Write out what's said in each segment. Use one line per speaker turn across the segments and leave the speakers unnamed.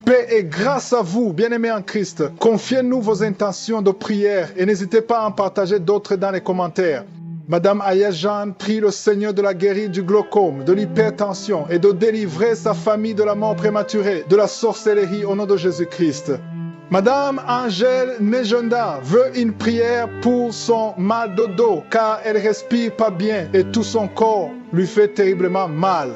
Paix et grâce à vous, bien-aimés en Christ. Confiez-nous vos intentions de prière et n'hésitez pas à en partager d'autres dans les commentaires. Madame Aya Jeanne prie le Seigneur de la guérir du glaucome, de l'hypertension et de délivrer sa famille de la mort prématurée, de la sorcellerie au nom de Jésus-Christ. Madame Angèle Nejenda veut une prière pour son mal de dos car elle respire pas bien et tout son corps lui fait terriblement mal.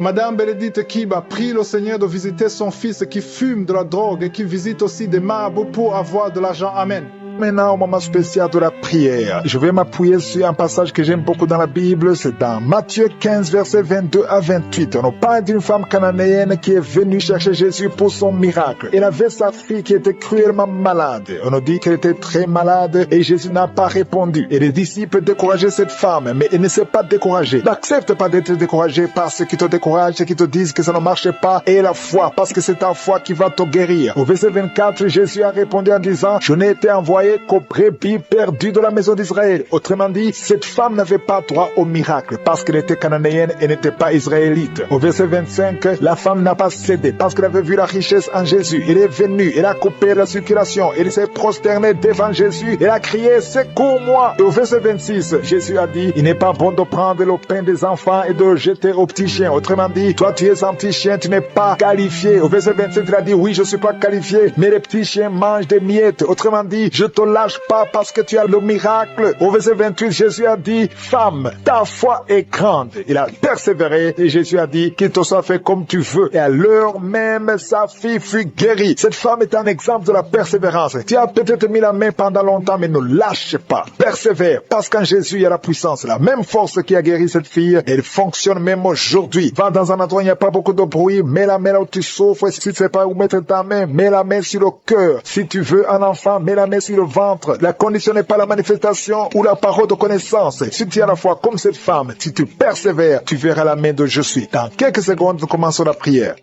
Madame Bénédicte Kiba prie le Seigneur de visiter son fils qui fume de la drogue et qui visite aussi des marabouts pour avoir de l'argent. Amen.
Maintenant, au moment spécial de la prière, je vais m'appuyer sur un passage que j'aime beaucoup dans la Bible. C'est dans Matthieu 15, versets 22 à 28. On nous parle d'une femme cananéenne qui est venue chercher Jésus pour son miracle. Elle avait sa fille qui était cruellement malade. On nous dit qu'elle était très malade et Jésus n'a pas répondu. Et les disciples décourageaient cette femme, mais elle ne s'est pas découragée. N'accepte pas d'être découragé par ceux qui te découragent, ceux qui te disent que ça ne marche pas. Et la foi, parce que c'est ta foi qui va te guérir. Au verset 24, Jésus a répondu en disant, je n'ai été envoyé qu'aux brebis perdues de la maison d'Israël. Autrement dit, cette femme n'avait pas droit au miracle parce qu'elle était cananéenne et n'était pas israélite. Au verset 25, la femme n'a pas cédé parce qu'elle avait vu la richesse en Jésus. Elle est venue, elle a coupé la circulation, elle s'est prosternée devant Jésus, elle a crié, secours-moi. Et au verset 26, Jésus a dit, il n'est pas bon de prendre le pain des enfants et de le jeter aux petits chiens. Autrement dit, toi tu es un petit chien, tu n'es pas qualifié. Au verset 27, il a dit, oui, je suis pas qualifié, mais les petits chiens mangent des miettes. Autrement dit, je te lâche pas parce que tu as le miracle. Au verset 28, Jésus a dit, femme, ta foi est grande. Il a persévéré et Jésus a dit, qu'il te soit fait comme tu veux. Et à l'heure même, sa fille fut guérie. Cette femme est un exemple de la persévérance. Tu as peut-être mis la main pendant longtemps, mais ne lâche pas. Persévère, parce qu'en Jésus, il y a la puissance. La même force qui a guéri cette fille, elle fonctionne même aujourd'hui. Va dans un endroit où il n'y a pas beaucoup de bruit, mets la main là où tu souffres. Si tu ne sais pas où mettre ta main, mets la main sur le cœur. Si tu veux un enfant, mets la main sur le ventre. La condition n'est pas la manifestation ou la parole de connaissance. Si tu as la foi comme cette femme, si tu persévères, tu verras la main de je suis. Dans quelques secondes, nous commençons la prière.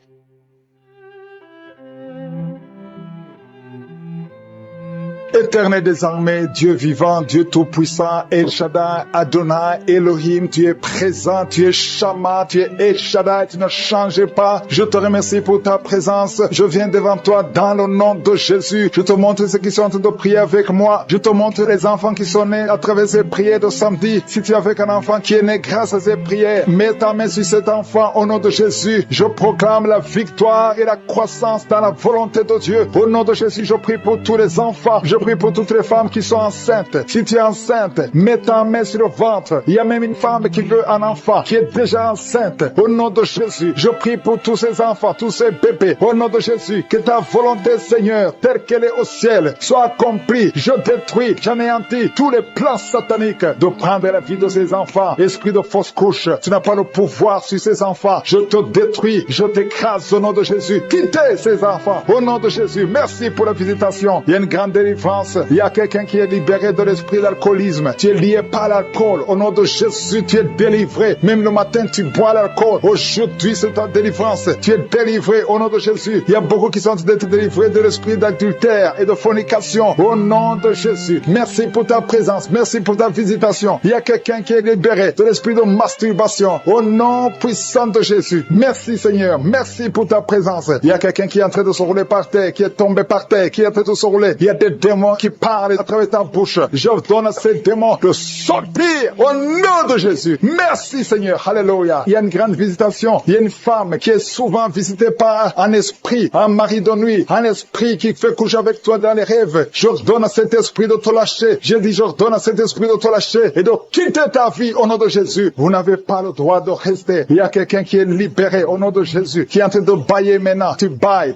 Éternel désormais, Dieu vivant, Dieu tout-puissant, El Shaddai, Adonai, Elohim, tu es présent, tu es Shama, tu es El Shaddai, tu ne changes pas. Je te remercie pour ta présence. Je viens devant toi dans le nom de Jésus. Je te montre ceux qui sont en train de prier avec moi. Je te montre les enfants qui sont nés à travers ces prières de samedi. Si tu es avec un enfant qui est né grâce à ces prières, mets ta main sur cet enfant au nom de Jésus. Je proclame la victoire et la croissance dans la volonté de Dieu. Au nom de Jésus, je prie pour tous les enfants. Je prie pour toutes les femmes qui sont enceintes. Si tu es enceinte, mets ta main sur le ventre. Il y a même une femme qui veut un enfant, qui est déjà enceinte. Au nom de Jésus, je prie pour tous ces enfants, tous ces bébés. Au nom de Jésus, que ta volonté, Seigneur, telle qu'elle est au ciel, soit accomplie. Je détruis, j'anéantis tous les plans sataniques de prendre la vie de ces enfants. Esprit de fausse couche, tu n'as pas le pouvoir sur ces enfants. Je te détruis, je t'écrase au nom de Jésus. Quittez ces enfants au nom de Jésus. Merci pour la visitation. Il y a une grande délivrance. Il y a quelqu'un qui est libéré de l'esprit d'alcoolisme. Tu es lié par l'alcool. Au nom de Jésus, tu es délivré. Même le matin, tu bois l'alcool. Aujourd'hui, c'est ta délivrance. Tu es délivré au nom de Jésus. Il y a beaucoup qui sont d'être délivrés de l'esprit d'adultère et de fornication. Au nom de Jésus. Merci pour ta présence. Merci pour ta visitation. Il y a quelqu'un qui est libéré de l'esprit de masturbation. Au nom puissant de Jésus. Merci Seigneur. Merci pour ta présence. Il y a quelqu'un qui est en train de se rouler par terre, qui est tombé par terre, qui est en train de se rouler. Il y a des démons qui parlent à travers ta bouche. Je donne à ces démons de sortir au nom de Jésus. Merci Seigneur. Alléluia. Il y a une grande visitation. Il y a une femme qui est souvent visitée par un esprit, un mari de nuit, un esprit qui fait coucher avec toi dans les rêves. Je donne à cet esprit de te lâcher. Je dis, je donne à cet esprit de te lâcher et de quitter ta vie au nom de Jésus. Vous n'avez pas le droit de rester. Il y a quelqu'un qui est libéré au nom de Jésus, qui est en train de bailler maintenant. Tu bailles.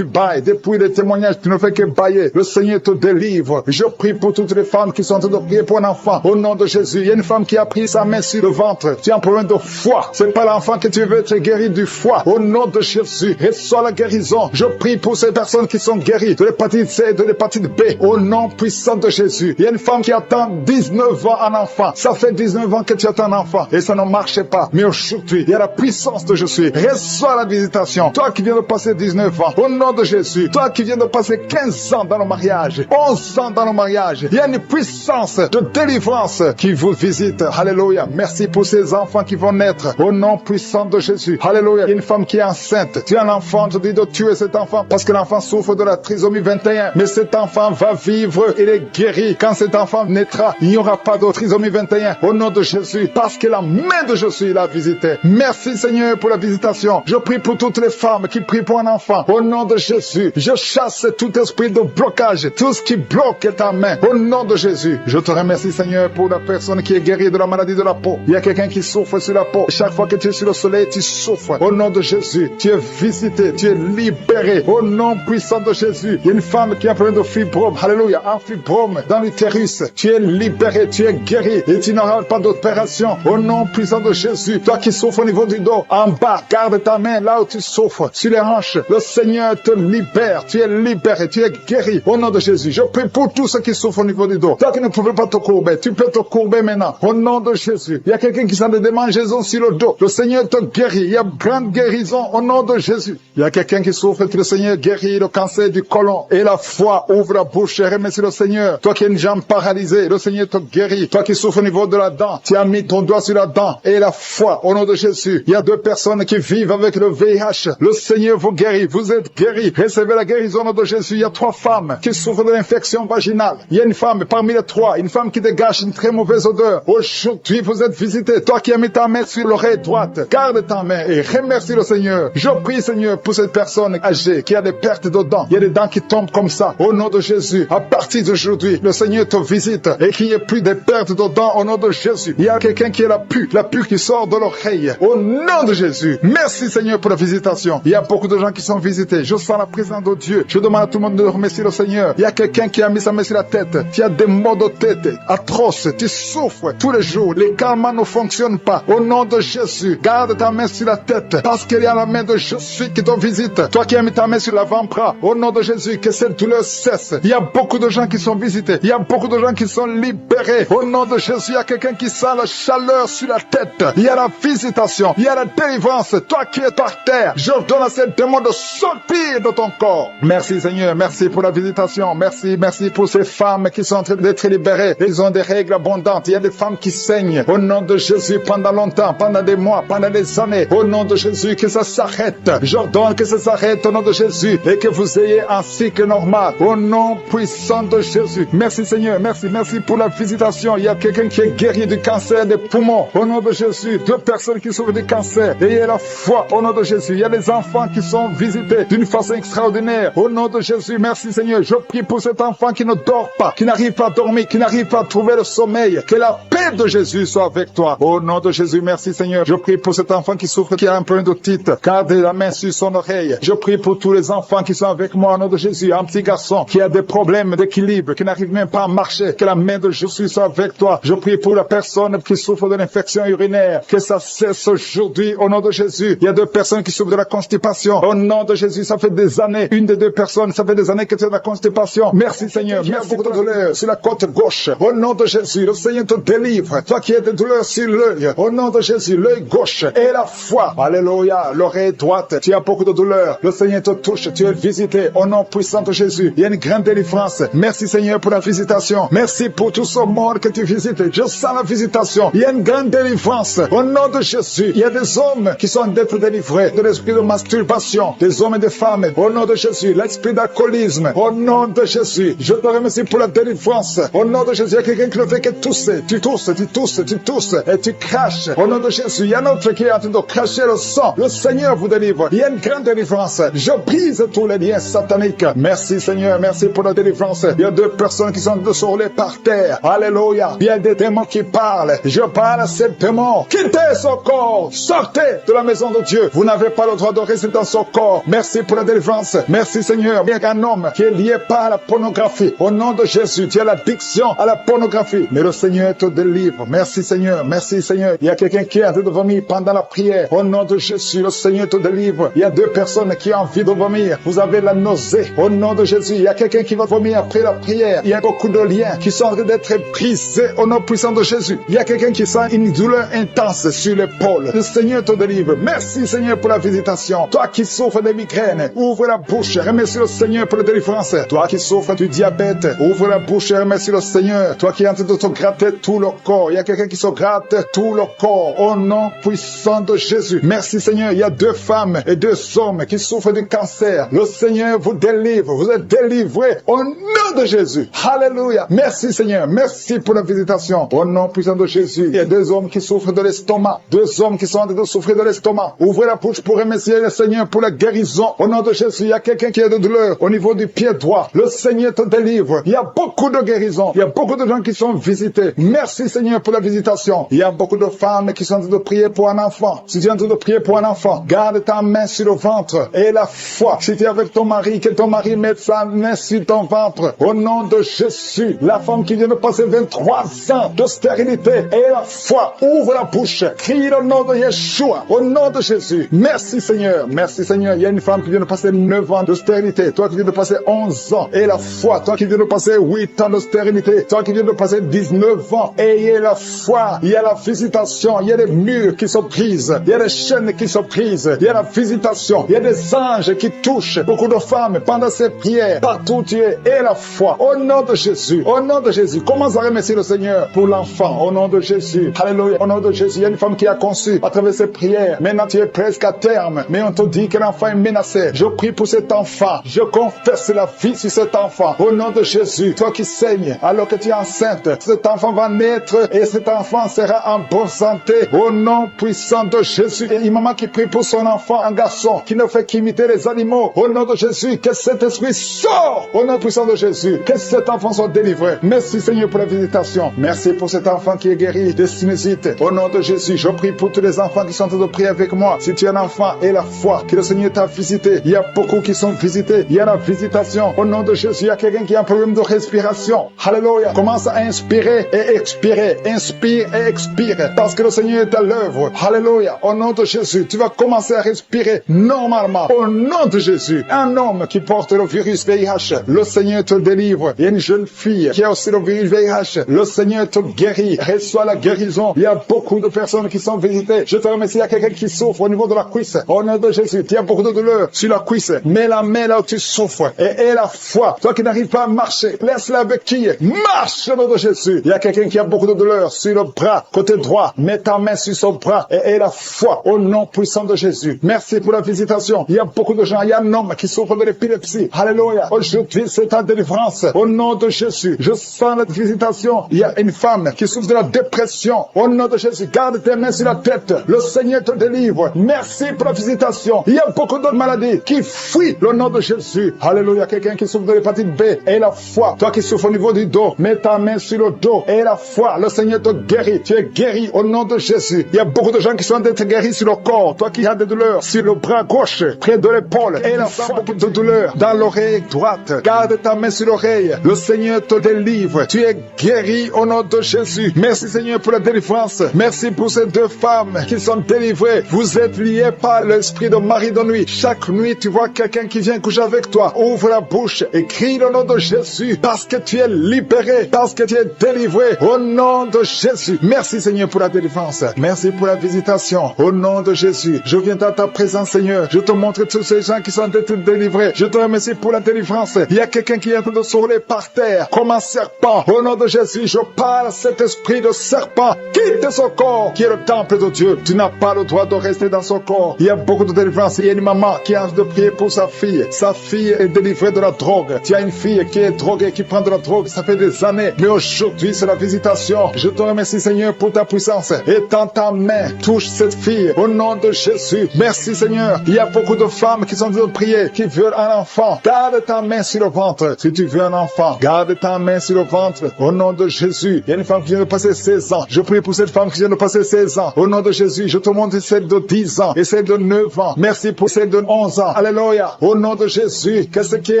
Depuis les témoignages, tu ne fais que bailler. Le Seigneur te délivre. Je prie pour toutes les femmes qui sont en train de prier pour un enfant. Au nom de Jésus, il y a une femme qui a pris sa main sur le ventre. Tu as un problème de foie. C'est pas l'enfant que tu veux être guéri du foie. Au nom de Jésus, reçois la guérison. Je prie pour ces personnes qui sont guéries de l'hépatite C, de l'hépatite B. Au nom puissant de Jésus. Il y a une femme qui attend 19 ans un enfant. Ça fait 19 ans que tu attends un enfant et ça ne marche pas. Mais aujourd'hui, il y a la puissance de Jésus. Reçois la visitation. Toi qui viens de passer 19 ans. Au nom de Jésus. Toi qui viens de passer 15 ans dans le mariage. 11 puissant dans le mariage. Il y a une puissance de délivrance qui vous visite. Alléluia. Merci pour ces enfants qui vont naître au nom puissant de Jésus. Alléluia. Il y a une femme qui est enceinte. Tu as un enfant, je dis de tuer cet enfant parce que l'enfant souffre de la trisomie 21. Mais cet enfant va vivre, il est guéri. Quand cet enfant naîtra, il n'y aura pas de trisomie 21 au nom de Jésus parce que la main de Jésus l'a visité. Merci Seigneur pour la visitation. Je prie pour toutes les femmes qui prient pour un enfant. Au nom de Jésus, je chasse tout esprit de blocage, tout ce qui bloque ta main. Au nom de Jésus, je te remercie Seigneur pour la personne qui est guérie de la maladie de la peau. Il y a quelqu'un qui souffre sur la peau. Chaque fois que tu es sur le soleil, tu souffres. Au nom de Jésus, tu es visité, tu es libéré. Au nom puissant de Jésus, il y a une femme qui a plein de fibrome. Alléluia, un fibrome dans l'utérus. Tu es libéré, tu es guéri et tu n'auras pas d'opération. Au nom puissant de Jésus, toi qui souffres au niveau du dos, en bas, garde ta main là où tu souffres, sur les hanches. Le Seigneur te libère, tu es libéré, tu es guéri. Au nom de Jésus, je prie pour tous ceux qui souffrent au niveau du dos. Toi qui ne pouvais pas te courber, tu peux te courber maintenant. Au nom de Jésus, il y a quelqu'un qui sent des démangeaisons sur le dos. Le Seigneur te guérit. Il y a grande guérison au nom de Jésus. Il y a quelqu'un qui souffre que le Seigneur guérit le cancer du côlon. Et la foi ouvre la bouche et remercie le Seigneur. Toi qui as une jambe paralysée, le Seigneur te guérit. Toi qui souffres au niveau de la dent, tu as mis ton doigt sur la dent. Et la foi au nom de Jésus. Il y a 2 personnes qui vivent avec le VIH. Le Seigneur vous guérit. Vous êtes guéris. Recevez la guérison au nom de Jésus. Il y a 3 femmes qui souffrent de l'infection vaginale. Il y a une femme parmi les 3, une femme qui dégage une très mauvaise odeur. Aujourd'hui, vous êtes visité. Toi qui as mis ta main sur l'oreille droite, garde ta main et remercie le Seigneur. Je prie, Seigneur, pour cette personne âgée qui a des pertes de dents. Il y a des dents qui tombent comme ça. Au nom de Jésus, à partir d'aujourd'hui, le Seigneur te visite et qu'il n'y ait plus de pertes de dents au nom de Jésus. Il y a quelqu'un qui a la pu qui sort de l'oreille. Au nom de Jésus. Merci, Seigneur, pour la visitation. Il y a beaucoup de gens qui sont visités. Je sens la présence de Dieu. Je demande à tout le monde de remercier le Seigneur. Il y a quelqu'un qui a mis sa main sur la tête. Tu as des maux de tête atroces. Tu souffres tous les jours. Les calmants ne fonctionnent pas. Au nom de Jésus, garde ta main sur la tête parce qu'il y a la main de Jésus qui te visite. Toi qui as mis ta main sur l'avant-bras, au nom de Jésus, que cette douleur cesse. Il y a beaucoup de gens qui sont visités. Il y a beaucoup de gens qui sont libérés. Au nom de Jésus, il y a quelqu'un qui sent la chaleur sur la tête. Il y a la visitation. Il y a la délivrance. Toi qui es par terre, je donne à ces démons de sortir de ton corps. Merci Seigneur. Merci pour la visitation. Merci pour ces femmes qui sont en train d'être libérées. Ils ont des règles abondantes. Il y a des femmes qui saignent. Au nom de Jésus, pendant longtemps, pendant des mois, pendant des années. Au nom de Jésus, que ça s'arrête. J'ordonne que ça s'arrête au nom de Jésus et que vous ayez un cycle normal. Au nom puissant de Jésus. Merci Seigneur. Merci pour la visitation. Il y a quelqu'un qui est guéri du cancer des poumons. Au nom de Jésus. 2 personnes qui souffrent du cancer. Ayez la foi au nom de Jésus. Il y a des enfants qui sont visités d'une façon extraordinaire. Au nom de Jésus. Merci Seigneur. Je prie pour cet enfant qui ne dort pas, qui n'arrive pas à dormir, qui n'arrive pas à trouver le sommeil. Que la paix de Jésus soit avec toi. Au nom de Jésus, merci Seigneur. Je prie pour cet enfant qui souffre, qui a un peu d'otite. Garde la main sur son oreille. Je prie pour tous les enfants qui sont avec moi au nom de Jésus. Un petit garçon qui a des problèmes d'équilibre, qui n'arrive même pas à marcher. Que la main de Jésus soit avec toi. Je prie pour la personne qui souffre de l'infection urinaire. Que ça cesse aujourd'hui au nom de Jésus. Il y a 2 personnes qui souffrent de la constipation. Au nom de Jésus, ça fait des années. Une des 2 personnes, ça fait des années que tu as de la constipation. Merci Seigneur. Merci pour ta douleur sur la côte gauche. Au nom de Jésus, le Seigneur te délivre. Toi qui as des douleurs sur l'œil. Au nom de Jésus, l'œil gauche et la foi. Alléluia. L'oreille droite. Tu as beaucoup de douleurs. Le Seigneur te touche. Tu es visité. Au nom puissant de Jésus. Il y a une grande délivrance. Merci Seigneur pour la visitation. Merci pour tout ce monde que tu visites. Je sens la visitation. Il y a une grande délivrance. Au nom de Jésus. Il y a des hommes qui sont d'être délivrés de l'esprit de masturbation. Des hommes et des femmes. Au nom de Jésus. L'esprit d'alcoolisme. Au nom de Jésus. Je te remercie pour la délivrance. Au nom de Jésus. Il y a quelqu'un qui ne fait que tousser. Tu tousses et tu craches. Au nom de Jésus. Il y a un autre qui est en train de cracher le sang. Le Seigneur vous délivre. Il y a une grande délivrance. Je brise tous les liens sataniques. Merci Seigneur. Merci pour la délivrance. Il y a 2 personnes qui sont rouler par terre. Alléluia. Il y a des démons qui parlent. Je parle à ces démons. Quittez son corps. Sortez de la maison de Dieu. Vous n'avez pas le droit de rester dans son corps. Merci pour la délivrance. Merci Seigneur. Il y a un homme qui est lié par la pornographie. Au nom de Jésus, tu as l'addiction à la pornographie. Mais le Seigneur te délivre. Merci Seigneur. Merci Seigneur. Il y a quelqu'un qui est en train de vomir pendant la prière. Au nom de Jésus, le Seigneur te délivre. Il y a 2 personnes qui ont envie de vomir. Vous avez la nausée. Au nom de Jésus, il y a quelqu'un qui va vomir après la prière. Il y a beaucoup de liens qui sont en train d'être brisés au nom puissant de Jésus. Il y a quelqu'un qui sent une douleur intense sur l'épaule. Le Seigneur te délivre. Merci Seigneur pour la visitation. Toi qui souffres de migraines, ouvre la bouche. Remercie le Seigneur pour la délivrance. Toi qui souffres du diabète, diabète, ouvre la bouche et remercie le Seigneur. Toi qui es en train de te gratter tout le corps. Il y a quelqu'un qui se gratte tout le corps. Au nom puissant de Jésus. Merci Seigneur. Il y a 2 femmes et 2 hommes qui souffrent du cancer. Le Seigneur vous délivre. Vous êtes délivrés au nom de Jésus. Alléluia. Merci Seigneur. Merci pour la visitation. Au nom puissant de Jésus. Il y a 2 hommes qui souffrent de l'estomac. 2 hommes qui sont en train de souffrir de l'estomac. Ouvrez la bouche pour remercier le Seigneur pour la guérison. Au nom de Jésus. Il y a quelqu'un qui a de douleur au niveau du pied droit. Le Seigneur te délivre. Il y a beaucoup de guérisons. Il y a beaucoup de gens qui sont visités. Merci Seigneur pour la visitation. Il y a beaucoup de femmes qui sont en train de prier pour un enfant. Si tu es en train de prier pour un enfant, garde ta main sur le ventre et la foi. Si tu es avec ton mari, que ton mari mette sa main sur ton ventre. Au nom de Jésus, la femme qui vient de passer 23 ans de stérilité et la foi, ouvre la bouche. Crie le nom de Yeshua. Au nom de Jésus. Merci Seigneur. Merci Seigneur. Il y a une femme qui vient de passer 9 ans de stérilité. Toi qui viens de passer 11 ans et la foi. Toi qui viens de passer 8 ans de stérilité. Toi qui viens de passer 19 ans. Ayez la foi. Il y a la visitation. Il y a des murs qui se brisent. Il y a des chaînes qui se brisent. Il y a la visitation. Il y a des anges qui touchent beaucoup de femmes pendant ces prières. Partout tu es. Et la foi. Au nom de Jésus. Au nom de Jésus. Commence à remercier le Seigneur pour l'enfant. Au nom de Jésus. Alléluia. Au nom de Jésus. Il y a une femme qui a conçu à travers ces prières. Maintenant tu es presque à terme. Mais on te dit que l'enfant est menacé. Je prie pour cet enfant. Je confesse la vie sur cet enfant. Au nom de Jésus. Toi qui saignes alors que tu es enceinte. Cet enfant va naître et cet enfant sera en bonne santé. Au nom puissant de Jésus. Et une maman qui prie pour son enfant, un garçon qui ne fait qu'imiter les animaux. Au nom de Jésus. Que cet esprit sort. Au nom puissant de Jésus. Que cet enfant soit délivré. Merci Seigneur pour la visitation. Merci pour cet enfant qui est guéri de sinusite. Au nom de Jésus. Je prie pour tous les enfants qui sont en train de prier avec moi. Si tu es un enfant et la foi, que le Seigneur t'a visité. Il y a beaucoup qui sont visités. Il y a la visitation. Au nom de Jésus. Il y a quelqu'un qui a un problème de respiration. Alléluia. Commence à inspirer et expirer. Inspire et expire. Parce que le Seigneur est à l'œuvre. Alléluia. Au nom de Jésus. Tu vas commencer à respirer normalement. Au nom de Jésus. Un homme qui porte le virus VIH. Le Seigneur te délivre. Il y a une jeune fille qui a aussi le virus VIH. Le Seigneur te guérit. Reçois la guérison. Il y a beaucoup de personnes qui sont visitées. Je te remercie. Il y a quelqu'un qui souffre au niveau de la cuisse. Au nom de Jésus. Tu as beaucoup de douleur sur la cuisse. Mets la main là où tu souffres. Et la foi. Toi qui n'arrives pas à marcher. Laisse-la béquille. Marche au nom de Jésus. Il y a quelqu'un qui a beaucoup de douleur sur le bras. Côté droit. Mets ta main sur son bras. Et la foi. Au nom puissant de Jésus. Merci pour la visitation. Il y a beaucoup de gens. Il y a un homme qui souffre de l'épilepsie. Alléluia. Aujourd'hui, c'est ta délivrance. Au nom de Jésus. Je sens la visitation. Il y a une femme qui souffre de la dépression. Au nom de Jésus. Garde tes mains sur la tête. Le Seigneur te délivre. Merci pour la visitation. Il y a beaucoup de maladies qui fuient le nom de Jésus. Alléluia. Quelqu'un qui souffre de l'hépatite B. Et la foi. Toi qui souffres au niveau du dos. Mets ta main sur le dos. Et la foi. Le Seigneur te guérit. Tu es guéri au nom de Jésus. Il y a beaucoup de gens qui sont d'être guéris sur le corps. Toi qui as des douleurs sur le bras gauche, près de l'épaule. Et la foi. Beaucoup de douleurs dans l'oreille droite. Garde ta main sur l'oreille. Le Seigneur te délivre. Tu es guéri au nom de Jésus. Merci Seigneur pour la délivrance. Merci pour ces 2 femmes qui sont délivrées. Vous êtes liés par l'esprit de mari de nuit. Chaque nuit, tu vois quelqu'un qui vient coucher avec toi. Ouvre la bouche et crie le nom de Jésus. Parce que tu es libéré. Parce que tu es délivré. Au nom de Jésus. Merci Seigneur pour la délivrance. Merci pour la visitation. Au nom de Jésus. Je viens dans ta présence Seigneur. Je te montre tous ces gens qui sont délivrés. Je te remercie pour la délivrance. Il y a quelqu'un qui est en train de se rouler par terre comme un serpent. Au nom de Jésus, je parle cet esprit de serpent. Quitte ce corps qui est le temple de Dieu. Tu n'as pas le droit de rester dans son corps. Il y a beaucoup de délivrance. Il y a une maman qui a de prier pour sa fille. Sa fille est délivrée de la drogue. Tu as une fille qui est droguée, qui prend de la drogue. Ça fait des années. Mais aujourd'hui, c'est la visitation. Je te remercie Seigneur pour ta puissance. Étends ta main. Touche cette fille. Au nom de Jésus. Merci Seigneur. Il y a beaucoup de femmes qui sont en train de prier, qui veulent un enfant. Garde ta main sur le ventre. Si tu veux un enfant, garde ta main sur le ventre. Au nom de Jésus. Il y a une femme qui vient de passer 16 ans. Je prie pour cette femme qui vient de passer 16 ans. Au nom de Jésus, je te montre celle de 10 ans et celle de 9 ans. Merci pour celle de 11 ans. Alléluia. Au nom de Jésus, que ce qui est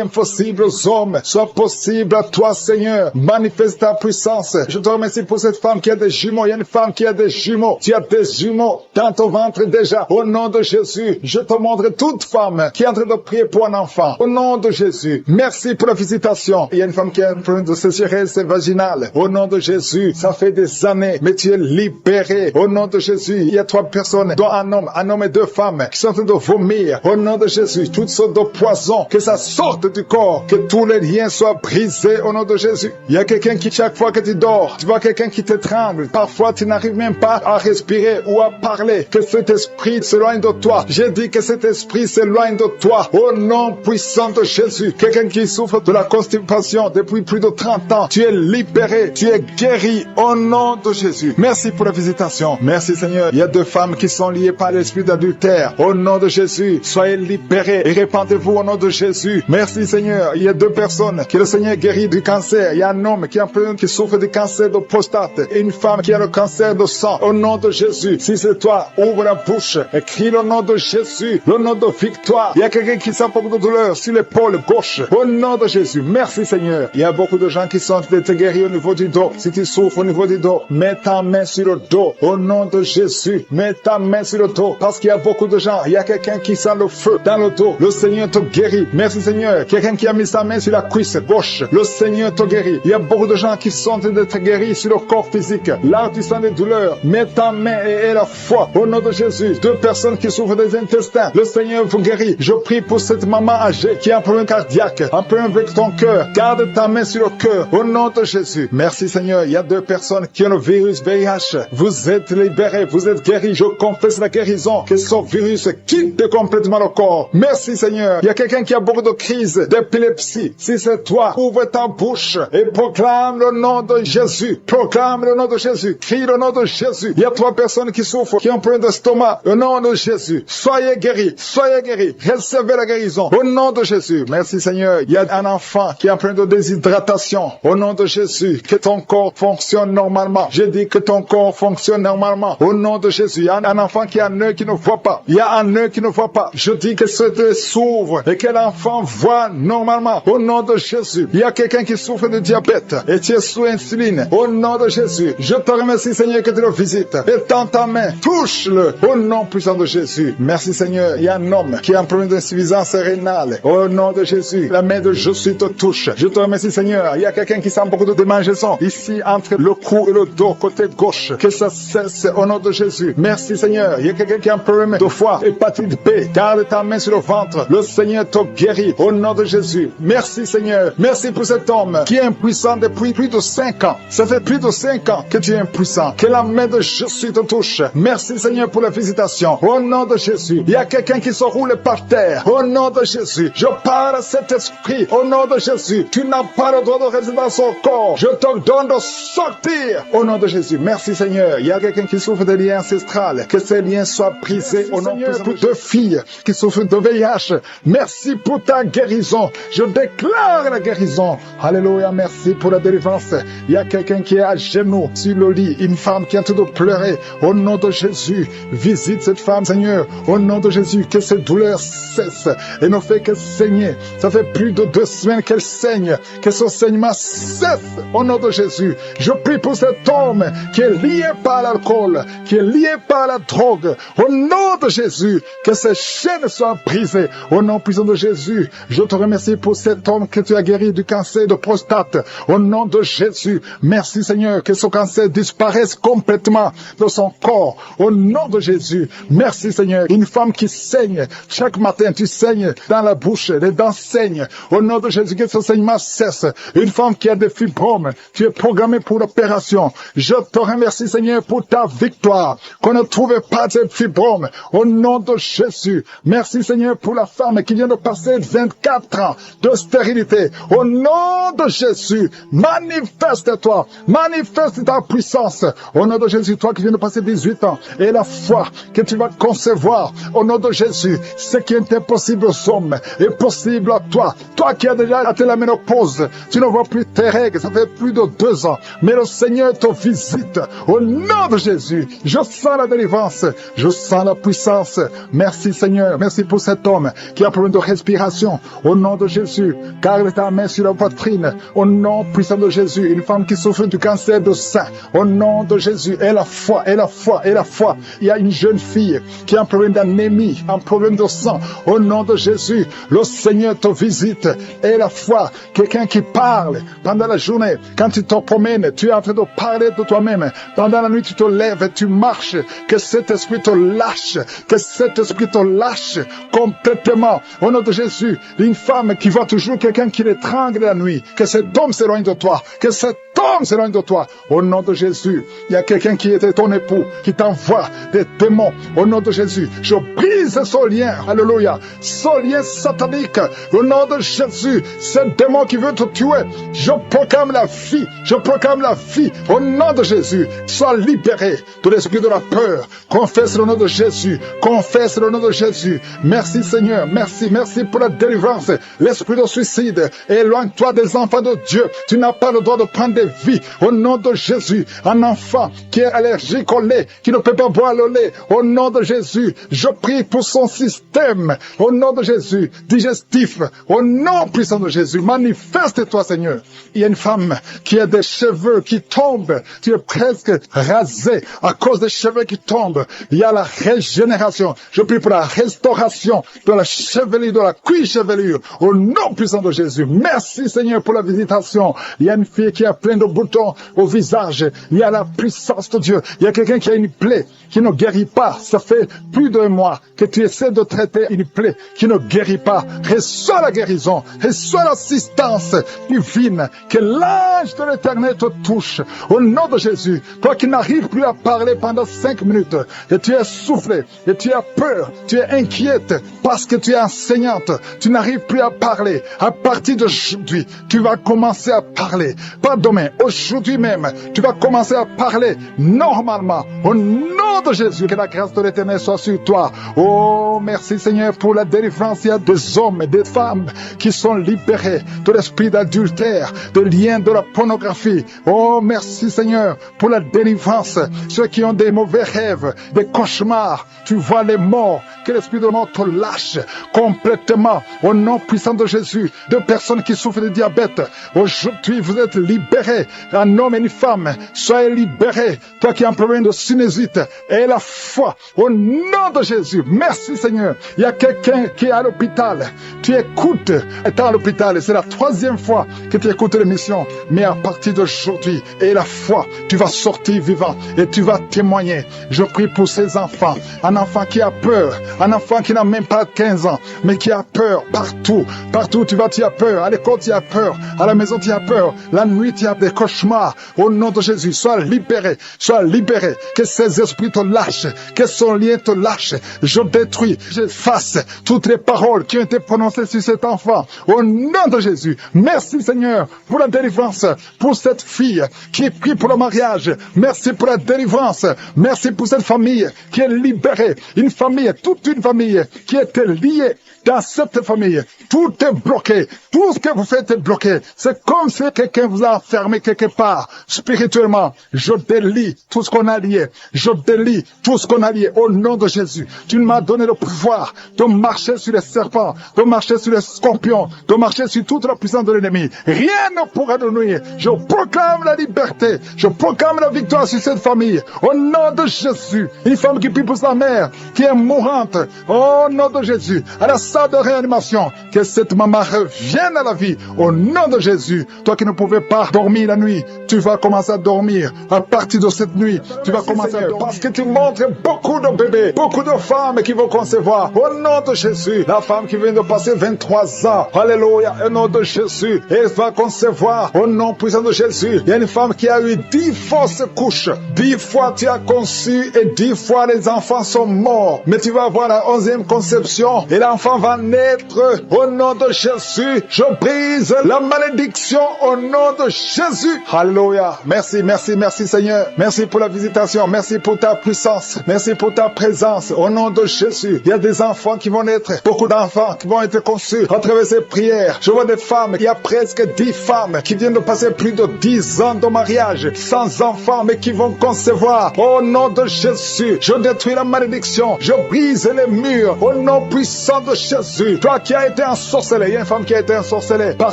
impossible aux hommes soit possible à toi, Seigneur. Manifeste ta puissance. Je te remercie pour cette femme qui a des jumeaux. Il y a une femme qui a des jumeaux. Tu as des jumeaux dans ton ventre déjà. Au nom de Jésus, je te montre toute femme qui est en train de prier pour un enfant. Au nom de Jésus, merci pour la visitation. Il y a une femme qui a un problème de sécheresse vaginale. Au nom de Jésus, ça fait des années, mais tu es libéré. Au nom de Jésus, il y a 3 personnes, dont un homme et 2 femmes, qui sont en train de vomir. Au nom de Jésus, toutes sortes de poisons, que ça sorte du corps, que tous les liens soient brisés au nom de Jésus. Il y a quelqu'un qui, chaque fois que tu dors, tu vois quelqu'un qui t'étrangle. Parfois, tu n'arrives même pas à respirer ou à parler. Que cet esprit s'éloigne de toi. J'ai dit que cet esprit s'éloigne de toi. Au nom puissant de Jésus. Quelqu'un qui souffre de la constipation depuis plus de 30 ans. Tu es libéré. Tu es guéri au nom de Jésus. Merci pour la visitation. Merci Seigneur. Il y a 2 femmes qui sont liées par l'esprit d'adultère. Au nom de Jésus, soyez libérés et répandez-vous au nom de Jésus. Merci Seigneur. Il y a 2 personnes que le Seigneur guérit du cancer. Il y a un homme qui souffre du cancer de prostate et une femme qui a le cancer de sang. Au nom de Jésus, si c'est toi, ouvre la bouche et crie le nom de Jésus, le nom de victoire. Il y a quelqu'un qui sent beaucoup de douleur sur l'épaule gauche. Au nom de Jésus, merci Seigneur. Il y a beaucoup de gens qui sont guéris au niveau du dos. Si tu souffres au niveau du dos, mets ta main sur le dos. Au nom de Jésus, mets ta main sur le dos. Parce qu'il y a beaucoup de gens. Il y a quelqu'un qui sent le feu dans le dos. Le Seigneur te guérit. Merci Seigneur. Quelqu'un qui a mis sa main sur la cuisse gauche. Le Seigneur te guérit. Il y a beaucoup de gens qui sont d'être guéris sur le corps physique. Là, tu sens des douleurs. Mets ta main et la foi. Au nom de Jésus. 2 personnes qui souffrent des intestins. Le Seigneur vous guérit. Je prie pour cette maman âgée qui a un problème cardiaque. Un problème avec ton cœur. Garde ta main sur le cœur. Au nom de Jésus. Merci Seigneur. Il y a 2 personnes qui ont le virus VIH. Vous êtes libérés. Vous êtes guéris. Je confesse la guérison. Que ce virus quitte complètement le corps. Merci Seigneur. Il y a quelqu'un qui a beaucoup de crises d'épilepsie. Si c'est toi, ouvre ta bouche et proclame le nom de Jésus. Proclame le nom de Jésus. Crie le nom de Jésus. Il y a 3 personnes qui souffrent, qui ont un problème d'estomac. Au nom de Jésus. Soyez guéris. Soyez guéris. Recevez la guérison. Au nom de Jésus. Merci Seigneur. Il y a un enfant qui a un problème de déshydratation. Au nom de Jésus. Que ton corps fonctionne normalement. Je dis que ton corps fonctionne normalement. Au nom de Jésus. Il y a un enfant qui a un œil qui ne voit pas. Il y a un œil qui ne voit pas. Je dis que cet œil s'ouvre et que l'enfant voit normalement. Au nom de Jésus. Il y a quelqu'un qui souffre de diabète et tu es sous insuline. Au nom de Jésus. Je te remercie Seigneur que tu le visites. Et tends ta main. Touche-le. Au nom puissant de Jésus. Merci Seigneur. Il y a un homme qui a un problème d'insuffisance rénale. Au nom de Jésus. La main de Jésus te touche. Je te remercie Seigneur. Il y a quelqu'un qui sent beaucoup de démangeaisons. Ici entre le cou et le dos côté gauche. Que ça cesse au nom de Jésus. Merci Seigneur. Il y a quelqu'un qui a un problème de foie. Hépatite B. Garde ta main sur le ventre. Le Seigneur te guérit. Au nom de Jésus. Merci Seigneur. Merci pour cet homme qui est impuissant depuis plus de 5 ans. Ça fait plus de 5 ans que tu es impuissant. Que la main de Jésus te touche. Merci Seigneur pour la visitation. Au nom de Jésus. Il y a quelqu'un qui se roule par terre. Au nom de Jésus. Je parle à cet esprit. Au nom de Jésus. Tu n'as pas le droit de rester dans son corps. Je te donne de sortir. Au nom de Jésus. Merci Seigneur. Il y a quelqu'un qui souffre de liens ancestrales. Que ces liens soient brisés. Au nom de Jésus. Pour 2 filles qui souffrent de VIH. Merci pour ta guérison. Je déclare la guérison. Alléluia. Merci pour la délivrance. Il y a quelqu'un qui est à genoux sur le lit. Une femme qui est en train de pleurer. Au nom de Jésus. Visite cette femme Seigneur. Au nom de Jésus. Que cette douleur cesse et ne fait que saigner. Ça fait plus de 2 semaines qu'elle saigne. Que ce saignement cesse. Au nom de Jésus. Je prie pour cet homme qui est lié par l'alcool. Qui est lié par la drogue. Au nom de Jésus. Que ces chaînes soient brisées. Au nom puissant de Jésus. Je te remercie pour cet homme que tu as guéri du cancer de prostate. Au nom de Jésus. Merci Seigneur. Que ce cancer disparaisse complètement de son corps. Au nom de Jésus. Merci Seigneur. Une femme qui saigne. Chaque matin tu saignes dans la bouche. Les dents saignent. Au nom de Jésus. Que ce saignement cesse. Une femme qui a des fibromes. Tu es programmée pour l'opération. Je te remercie Seigneur pour ta victoire. Qu'on ne trouve pas de fibromes. Au nom de Jésus. Merci Seigneur pour la femme qui vient de passer 24 ans de stérilité. Au nom de Jésus. Manifeste-toi. Manifeste ta puissance. Au nom de Jésus. Toi qui viens de passer 18 ans. Et la foi que tu vas concevoir. Au nom de Jésus. Ce qui est impossible aux hommes est possible à toi. Toi qui as déjà atteint la ménopause. Tu ne vois plus tes règles. Ça fait plus de 2 ans. Mais le Seigneur te visite. Au nom de Jésus. Je sens la délivrance. Je sens la puissance. Merci Seigneur. Merci pour cet homme qui a un problème de respiration. Au nom de Jésus. Garde ta main sur la poitrine. Au nom puissant de Jésus. Une femme qui souffre du cancer de sein. Au nom de Jésus. Et la foi. Et la foi. Et la foi. Il y a une jeune fille qui a un problème d'anémie. Un problème de sang. Au nom de Jésus. Le Seigneur te visite. Et la foi. Quelqu'un qui parle pendant la journée. Quand tu te promènes, tu es en train de parler de toi-même. Pendant la nuit, tu te lèves et tu marches. Que cet esprit te lâche. Que cet esprit te lâche complètement. Au nom de Jésus. Une femme qui voit toujours quelqu'un quelqu'un qui l'étrangle la nuit, que cet homme s'éloigne de toi, que cet homme s'éloigne de toi. Au nom de Jésus, il y a quelqu'un qui était ton époux, qui t'envoie des démons. Au nom de Jésus, je brise ce lien, alléluia, ce lien satanique. Au nom de Jésus, ce démon qui veut te tuer, je proclame la vie, je proclame la vie. Au nom de Jésus, sois libéré de l'esprit de la peur. Confesse le nom de Jésus, confesse le nom de Jésus. Merci Seigneur, merci, merci pour la délivrance. L'esprit de suicide, éloigne-toi des enfants de Dieu. Tu n'as pas le droit de prendre des vies. Au nom de Jésus, un enfant qui est allergique au lait, qui ne peut pas boire le lait, au nom de Jésus, je prie pour son système, au nom de Jésus, digestif, au nom puissant de Jésus, manifeste-toi Seigneur. Il y a une femme qui a des cheveux qui tombent, tu es presque rasé à cause des cheveux qui tombent. Il y a la régénération, je prie pour la restauration de la chevelure, de la cuisse chevelure, au nom puissant de Jésus. Merci Seigneur pour la visitation. Il y a une fille qui a plein de boutons au visage, il y a la puissance de Dieu. Il y a quelqu'un qui a une plaie qui ne guérit pas, ça fait plus d'un mois que tu essaies de traiter une plaie qui ne guérit pas. Reçois la guérison, reçois l'assistance divine, que l'ange de l'Éternel te touche au nom de Jésus. Toi qui n'arrives plus à parler pendant 5 minutes, et tu es soufflé, et tu as peur, tu es inquiète parce que tu es enseignante, tu n'arrives plus à parler. À partir d'aujourd'hui, tu vas commencer à parler. Pas demain, aujourd'hui même, tu vas commencer à parler normalement. Au nom de Jésus, que la grâce de l'Éternel soit sur toi. Oh, merci Seigneur pour la délivrance. Il y a des hommes et des femmes qui sont libérés de l'esprit d'adultère, de liens de la pornographie. Oh, merci Seigneur pour la délivrance. Ceux qui ont des mauvais rêves, des cauchemars, tu vois les morts, que l'esprit de mort te lâche complètement. Au nom puissant de Jésus, de personnes qui souffrent de diabète, aujourd'hui vous êtes libérés. Un homme et une femme, soyez libérés. Toi qui as un problème de sinusite, et la foi au nom de Jésus. Merci Seigneur. Il y a quelqu'un qui est à l'hôpital. Tu écoutes, étant à l'hôpital, et c'est la 3e fois que tu écoutes l'émission. Mais à partir d'aujourd'hui, et la foi, tu vas sortir vivant et tu vas témoigner. Je prie pour ces enfants. Un enfant qui a peur, un enfant qui n'a même pas 15 ans, mais qui a peur partout. Partout tu vas, tu as peur. À l'école, tu as peur. À la maison, tu as peur. La nuit, tu as des cauchemars. Au nom de Jésus, sois libéré. Sois libéré. Que ces esprits te lâchent. Que son lien te lâche. Je détruis, j'efface toutes les paroles qui ont été prononcées sur cet enfant. Au nom de Jésus. Merci Seigneur pour la délivrance. Pour cette fille qui prie pour le mariage. Merci pour la délivrance. Merci pour cette famille qui est libérée. Une famille, toute une famille qui était liée dans cette famille. Tout est bloqué. Tout ce que vous faites est bloqué. C'est comme si quelqu'un vous a enfermé quelque part. Spirituellement, je délie tout ce qu'on a lié. Je délie tout ce qu'on a lié au nom de Jésus. Tu m'as donné le pouvoir de marcher sur les serpents, de marcher sur les scorpions, de marcher sur toute la puissance de l'ennemi. Rien ne pourra nous nuire. Je proclame la liberté. Je proclame la victoire sur cette famille. Au nom de Jésus. Une femme qui prie pour sa mère, qui est mourante. Au nom de Jésus. À la salle de réanimation. Que cette maman revienne à la vie. Au nom de Jésus. Toi qui ne pouvais pas dormir la nuit, tu vas commencer à dormir. À partir de cette nuit, tu vas commencer à dormir. Parce que tu montres beaucoup de bébés, beaucoup de femmes qui vont concevoir. Au nom de Jésus. La femme qui vient de passer 23 ans. Alléluia. Au nom de Jésus. Elle va concevoir. Au nom puissant de Jésus. Il y a une femme qui a eu 10 fausses couches. 10 fois tu as conçu et 10 fois les enfants sont morts. Mais tu vas avoir la 11e conception et l'enfant va naître. Au nom de Jésus. Je brise la malédiction au nom de Jésus. Alléluia. Merci, merci, merci Seigneur. Merci pour la visitation. Merci pour ta puissance. Merci pour ta présence. Au nom de Jésus. Il y a des enfants qui vont naître. Beaucoup d'enfants qui vont être conçus à travers ces prières. Je vois des femmes. Il y a presque 10 femmes qui viennent de passer plus de 10 ans de mariage sans enfants, mais qui vont concevoir. Au nom de Jésus. Je détruis la malédiction. Je brise les murs. Au nom puissant de Jésus. Toi qui as été ensorcelé. Il y a une femme qui a été ensorcelée par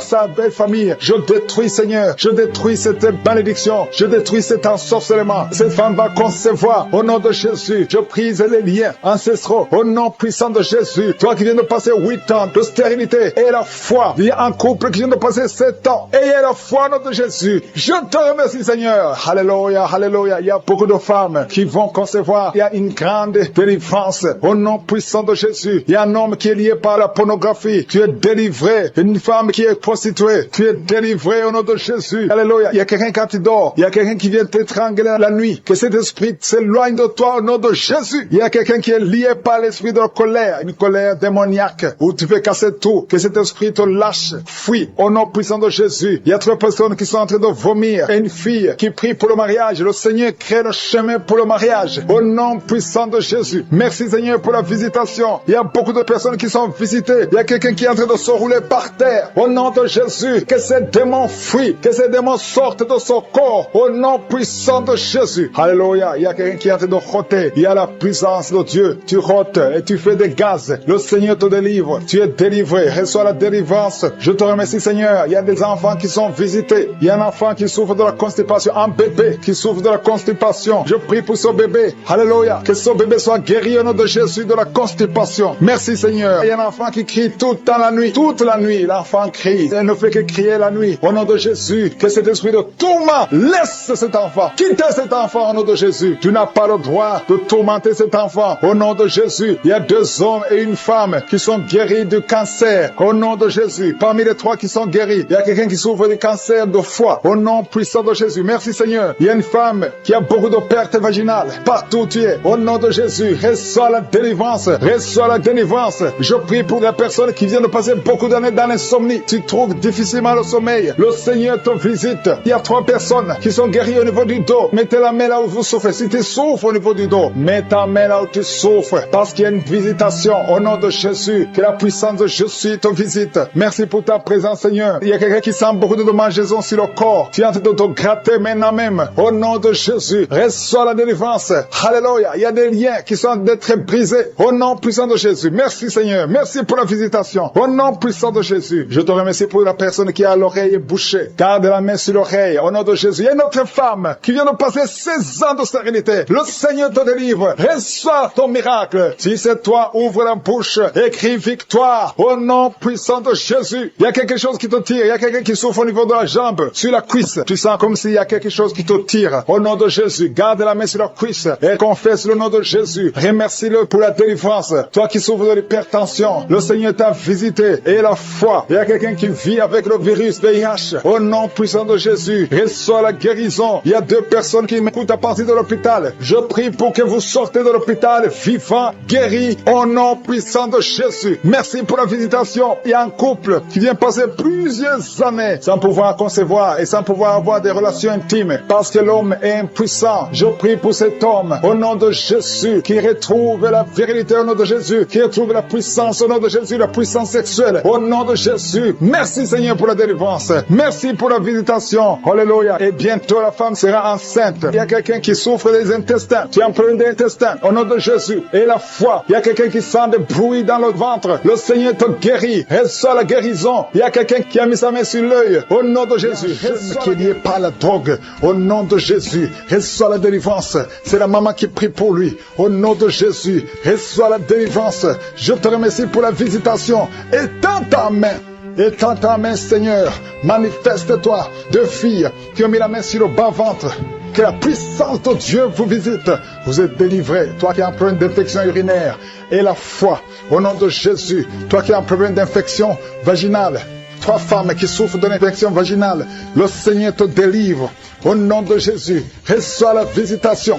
sa belle famille. Je détruis, Seigneur. Je détruis cette malédiction. Je détruis cet ensorcellement. Cette femme va concevoir. Au nom de Jésus. Je brise les liens ancestraux. Au nom puissant de Jésus. Toi qui viens de passer 8 ans de stérilité et la foi. Il y a un couple qui vient de passer 7 ans. Et la foi au nom de Jésus. Je te remercie, Seigneur. Alléluia, alléluia. Il y a beaucoup de femmes qui vont concevoir. Il y a une grande délivrance. Au nom puissant de Jésus. Il y a un homme qui est lié par la pornographie. Tu es délivré. Une femme qui est prostituée. Tu es délivré au nom de Jésus. Alléluia. Il y a quelqu'un quand tu dors. Il y a quelqu'un qui vient t'étrangler la nuit. Que cet esprit s'éloigne de toi au nom de Jésus. Il y a quelqu'un qui est lié par l'esprit de la colère. Une colère démoniaque où tu fais casser tout. Que cet esprit te lâche. Fuis au nom puissant de Jésus. Il y a 3 personnes qui sont en train de vomir. Et une fille qui prie pour le mariage. Le Seigneur crée le chemin pour le mariage. Au nom puissant de Jésus. Merci Seigneur pour la visitation. Il y a beaucoup de personnes qui sont visitées. Il y a quelqu'un qui est en train de se rouler par terre. Au nom de Jésus. Que ces démons fuient. Que ces démons sortent de son corps. Au nom puissant de Jésus. Alléluia. Il y a quelqu'un qui est en train de rôter. Il y a la puissance de Dieu. Tu rôtes et tu fais des gaz. Le Seigneur te délivre. Tu es délivré. Reçois la délivrance. Je te remercie Seigneur. Il y a des enfants qui sont visités. Il y a un enfant qui souffre de la constipation. Un bébé qui souffre de la constipation. Je prie pour ce bébé. Alléluia. Que ce bébé soit guéri au nom de Jésus de la constipation. Merci Seigneur. Il y a un enfant qui crie toute la nuit. Toute la nuit, l'enfant crie. Il ne fait que crier la nuit. Au nom de Jésus, que cet esprit de tourment laisse cet enfant. Quittez cet enfant au nom de Jésus. Tu n'as pas le droit de tourmenter cet enfant. Au nom de Jésus, il y a 2 hommes et une femme qui sont guéris du cancer. Au nom de Jésus, parmi les 3 qui sont guéris, il y a quelqu'un qui souffre du cancer de foie. Au nom puissant de Jésus. Merci Seigneur. Il y a une femme qui a beaucoup de pertes vaginales. Partout où tu es. Au nom de Jésus, reçois la délivrance. Reçois la délivrance. Je prie pour les personnes qui viennent de passer beaucoup d'années dans l'insomnie. Tu trouves difficilement le sommeil. Le Seigneur te visite. Il y a 3 personnes qui sont guéries au niveau du dos. Mettez la main là où vous souffrez. Si tu souffres au niveau du dos, mets ta main là où tu souffres. Parce qu'il y a une visitation. Au nom de Jésus, que la puissance de Jésus te visite. Merci pour ta présence, Seigneur. Il y a quelqu'un qui sent beaucoup de démangeaisons sur le corps. Tu es en train de te gratter maintenant même. Au nom de Jésus, reçois la délivrance. Alléluia. Il y a des liens qui sont d'être brisés. Au nom puissant de Jésus. Merci, Seigneur. Merci pour la visitation. Au nom puissant de Jésus. Je te remercie pour la personne qui a l'oreille bouchée. Garde la main sur l'oreille. Au nom de Jésus. Il y a une autre femme qui vient de passer 16 ans de stérilité. Le Seigneur te délivre. Reçois ton miracle. Si c'est toi, ouvre la bouche. Écris victoire. Au nom puissant de Jésus. Il y a quelque chose qui te tire. Il y a quelqu'un qui souffre au niveau de la jambe, sur la cuisse. Tu sens comme s'il y a quelque chose qui te tire. Au nom de Jésus. Garde la main sur la cuisse et confesse le nom de Jésus. Remercie-le pour la délivrance. Toi qui souffres de l'hypertension, le Seigneur t'a visité et la foi. Il y a quelqu'un qui vit avec le virus VIH. Au nom puissant de Jésus, reçois la guérison. Il y a 2 personnes qui m'écoutent à partir de l'hôpital. Je prie pour que vous sortez de l'hôpital vivant, guéri, au nom puissant de Jésus. Merci pour la visitation. Il y a un couple qui vient passer plusieurs années sans pouvoir concevoir et sans pouvoir avoir des relations intimes parce que l'homme est impuissant. Je prie pour cet homme au nom de Jésus qui retrouve la virilité au nom de Jésus, qui retrouve la puissance au nom de Jésus, la puissance sexuelle au nom de Jésus. Merci Seigneur pour la délivrance. Merci pour la visitation. Alléluia. Et bientôt la femme sera enceinte. Il y a quelqu'un qui souffre des intestins. Tu as un problème d'intestin au nom de Jésus. Et la foi. Il y a quelqu'un qui sent des bruits dans le ventre. Le Seigneur te guérit. Reçois la guérison. Il y a quelqu'un qui a mis sa main sur l'œil au nom de Jésus. Qui est lié par la drogue au nom de Jésus. Reçois la délivrance. C'est la maman qui prie pour lui. Au nom de Jésus. Reçois la délivrance. Je te remercie pour la visitation. Étends ta main. Étends ta main, Seigneur. Manifeste-toi. 2 filles qui ont mis la main sur le bas-ventre. Que la puissance de Dieu vous visite. Vous êtes délivrés. Toi qui as un problème d'infection urinaire. Et la foi. Au nom de Jésus. Toi qui as un problème d'infection vaginale. 3 femmes qui souffrent de l'infection vaginale. Le Seigneur te délivre. Au nom de Jésus. Reçois la visitation.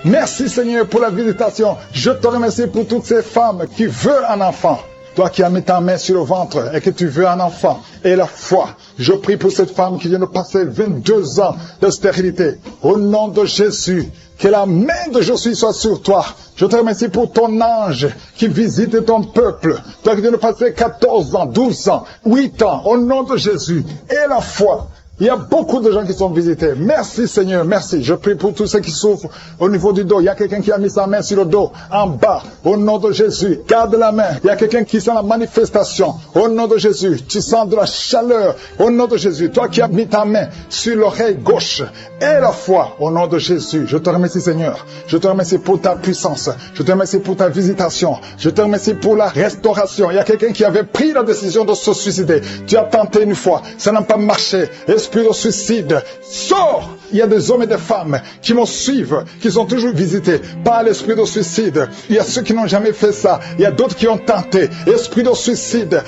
Merci Seigneur pour la visitation. Je te remercie pour toutes ces femmes qui veulent un enfant. Toi qui as mis ta main sur le ventre et que tu veux un enfant. Et la foi. Je prie pour cette femme qui vient de passer 22 ans de stérilité. Au nom de Jésus. Que la main de Jésus soit sur toi. Je te remercie pour ton ange qui visite ton peuple. Toi qui viens de passer 14 ans, 12 ans, 8 ans. Au nom de Jésus. Et la foi. Il y a beaucoup de gens qui sont visités. Merci Seigneur, merci. Je prie pour tous ceux qui souffrent au niveau du dos. Il y a quelqu'un qui a mis sa main sur le dos, en bas. Au nom de Jésus, garde la main. Il y a quelqu'un qui sent la manifestation. Au nom de Jésus, tu sens de la chaleur. Au nom de Jésus, toi qui as mis ta main sur l'oreille gauche et la foi. Au nom de Jésus, je te remercie Seigneur. Je te remercie pour ta puissance. Je te remercie pour ta visitation. Je te remercie pour la restauration. Il y a quelqu'un qui avait pris la décision de se suicider. Tu as tenté une fois, ça n'a pas marché. Et esprit de suicide, sors. Il y a des hommes et des femmes qui me suivent, qui sont toujours visités par l'esprit de suicide. Il y a ceux qui n'ont jamais fait ça. Il y a d'autres qui ont tenté. Esprit de suicide,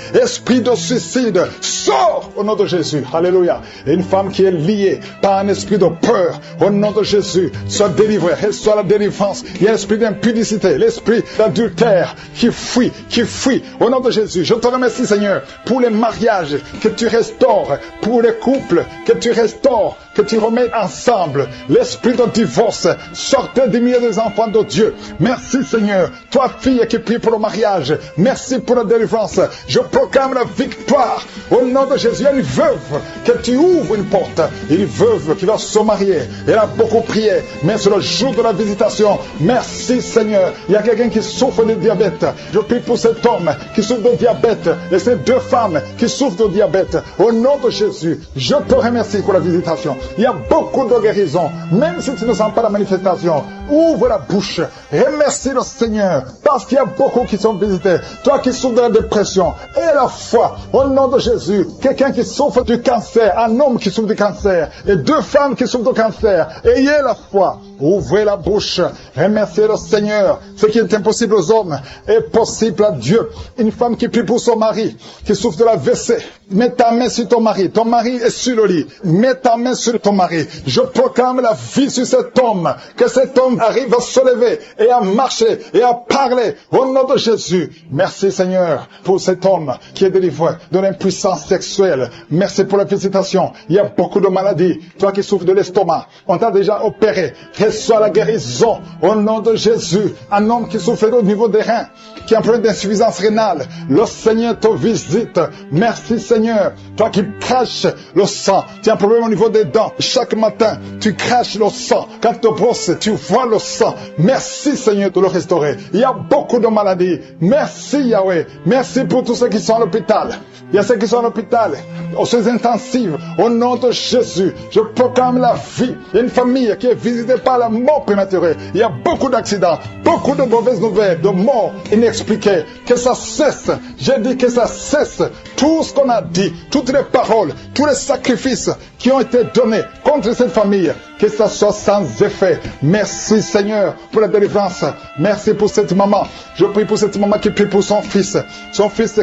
sors au nom de Jésus. Alléluia. Et une femme qui est liée par un esprit de peur, au nom de Jésus, soit délivrée, reçoit la délivrance. Il y a l'esprit d'impudicité, l'esprit d'adultère qui fuit. Au nom de Jésus, je te remercie, Seigneur, pour les mariages que tu restaures, pour les couples que tu restaures, que tu remets ensemble. L'esprit de divorce, sortez du milieu des enfants de Dieu. Merci, Seigneur. Toi, fille qui prie pour le mariage, merci pour la délivrance. Je proclame la victoire. Au nom de Jésus, il y a une veuve que tu ouvres une porte. Une veuve qui va se marier. Elle a beaucoup prié, mais c'est le jour de la visitation. Merci, Seigneur. Il y a quelqu'un qui souffre de diabète. Je prie pour cet homme qui souffre de diabète et ces deux femmes qui souffrent de diabète. Au nom de Jésus, je te remercie pour la visitation. Il y a beaucoup de guérisons. Même si tu ne sens pas la manifestation, ouvre la bouche. Remercie le Seigneur parce qu'il y a beaucoup qui sont visités. Toi qui souffres de la dépression et la foi, au nom de Jésus, quelqu'un qui souffre du cancer, un homme qui souffre du cancer et deux femmes qui souffrent du cancer, ayez la foi. Ouvrez la bouche. Remerciez le Seigneur. Ce qui est impossible aux hommes est possible à Dieu. Une femme qui prie pour son mari, qui souffre de la WC. Mets ta main sur ton mari. Ton mari est sur le lit. Mets ta main sur ton mari. Je proclame la vie sur cet homme. Que cet homme arrive à se lever et à marcher et à parler. Au nom de Jésus. Merci, Seigneur, pour cet homme qui est délivré de l'impuissance sexuelle. Merci pour la visitation. Il y a beaucoup de maladies. Toi qui souffres de l'estomac, on t'a déjà opéré. Reçois la guérison au nom de Jésus. Un homme qui souffre au niveau des reins, qui a un problème d'insuffisance rénale, le Seigneur te visite. Merci, Seigneur. Toi qui craches le sang, tu as un problème au niveau des dents. Chaque matin, tu craches le sang. Quand tu te brosses, tu vois le sang. Merci, Seigneur, de le restaurer. Il y a beaucoup de maladies. Merci, Yahweh. Merci pour tous ceux qui sont à l'hôpital. Il y a ceux qui sont à l'hôpital, aux soins intensifs. Au nom de Jésus, je proclame la vie. Il y a une famille qui est visitée par la mort prématurée. Il y a beaucoup d'accidents, beaucoup de mauvaises nouvelles, de morts inexpliquées. Que ça cesse. J'ai dit que ça cesse. Tout ce qu'on a dit, toutes les paroles, tous les sacrifices qui ont été donnés contre cette famille, que ça soit sans effet. Merci, Seigneur, pour la délivrance. Merci pour cette maman. Je prie pour cette maman qui prie pour son fils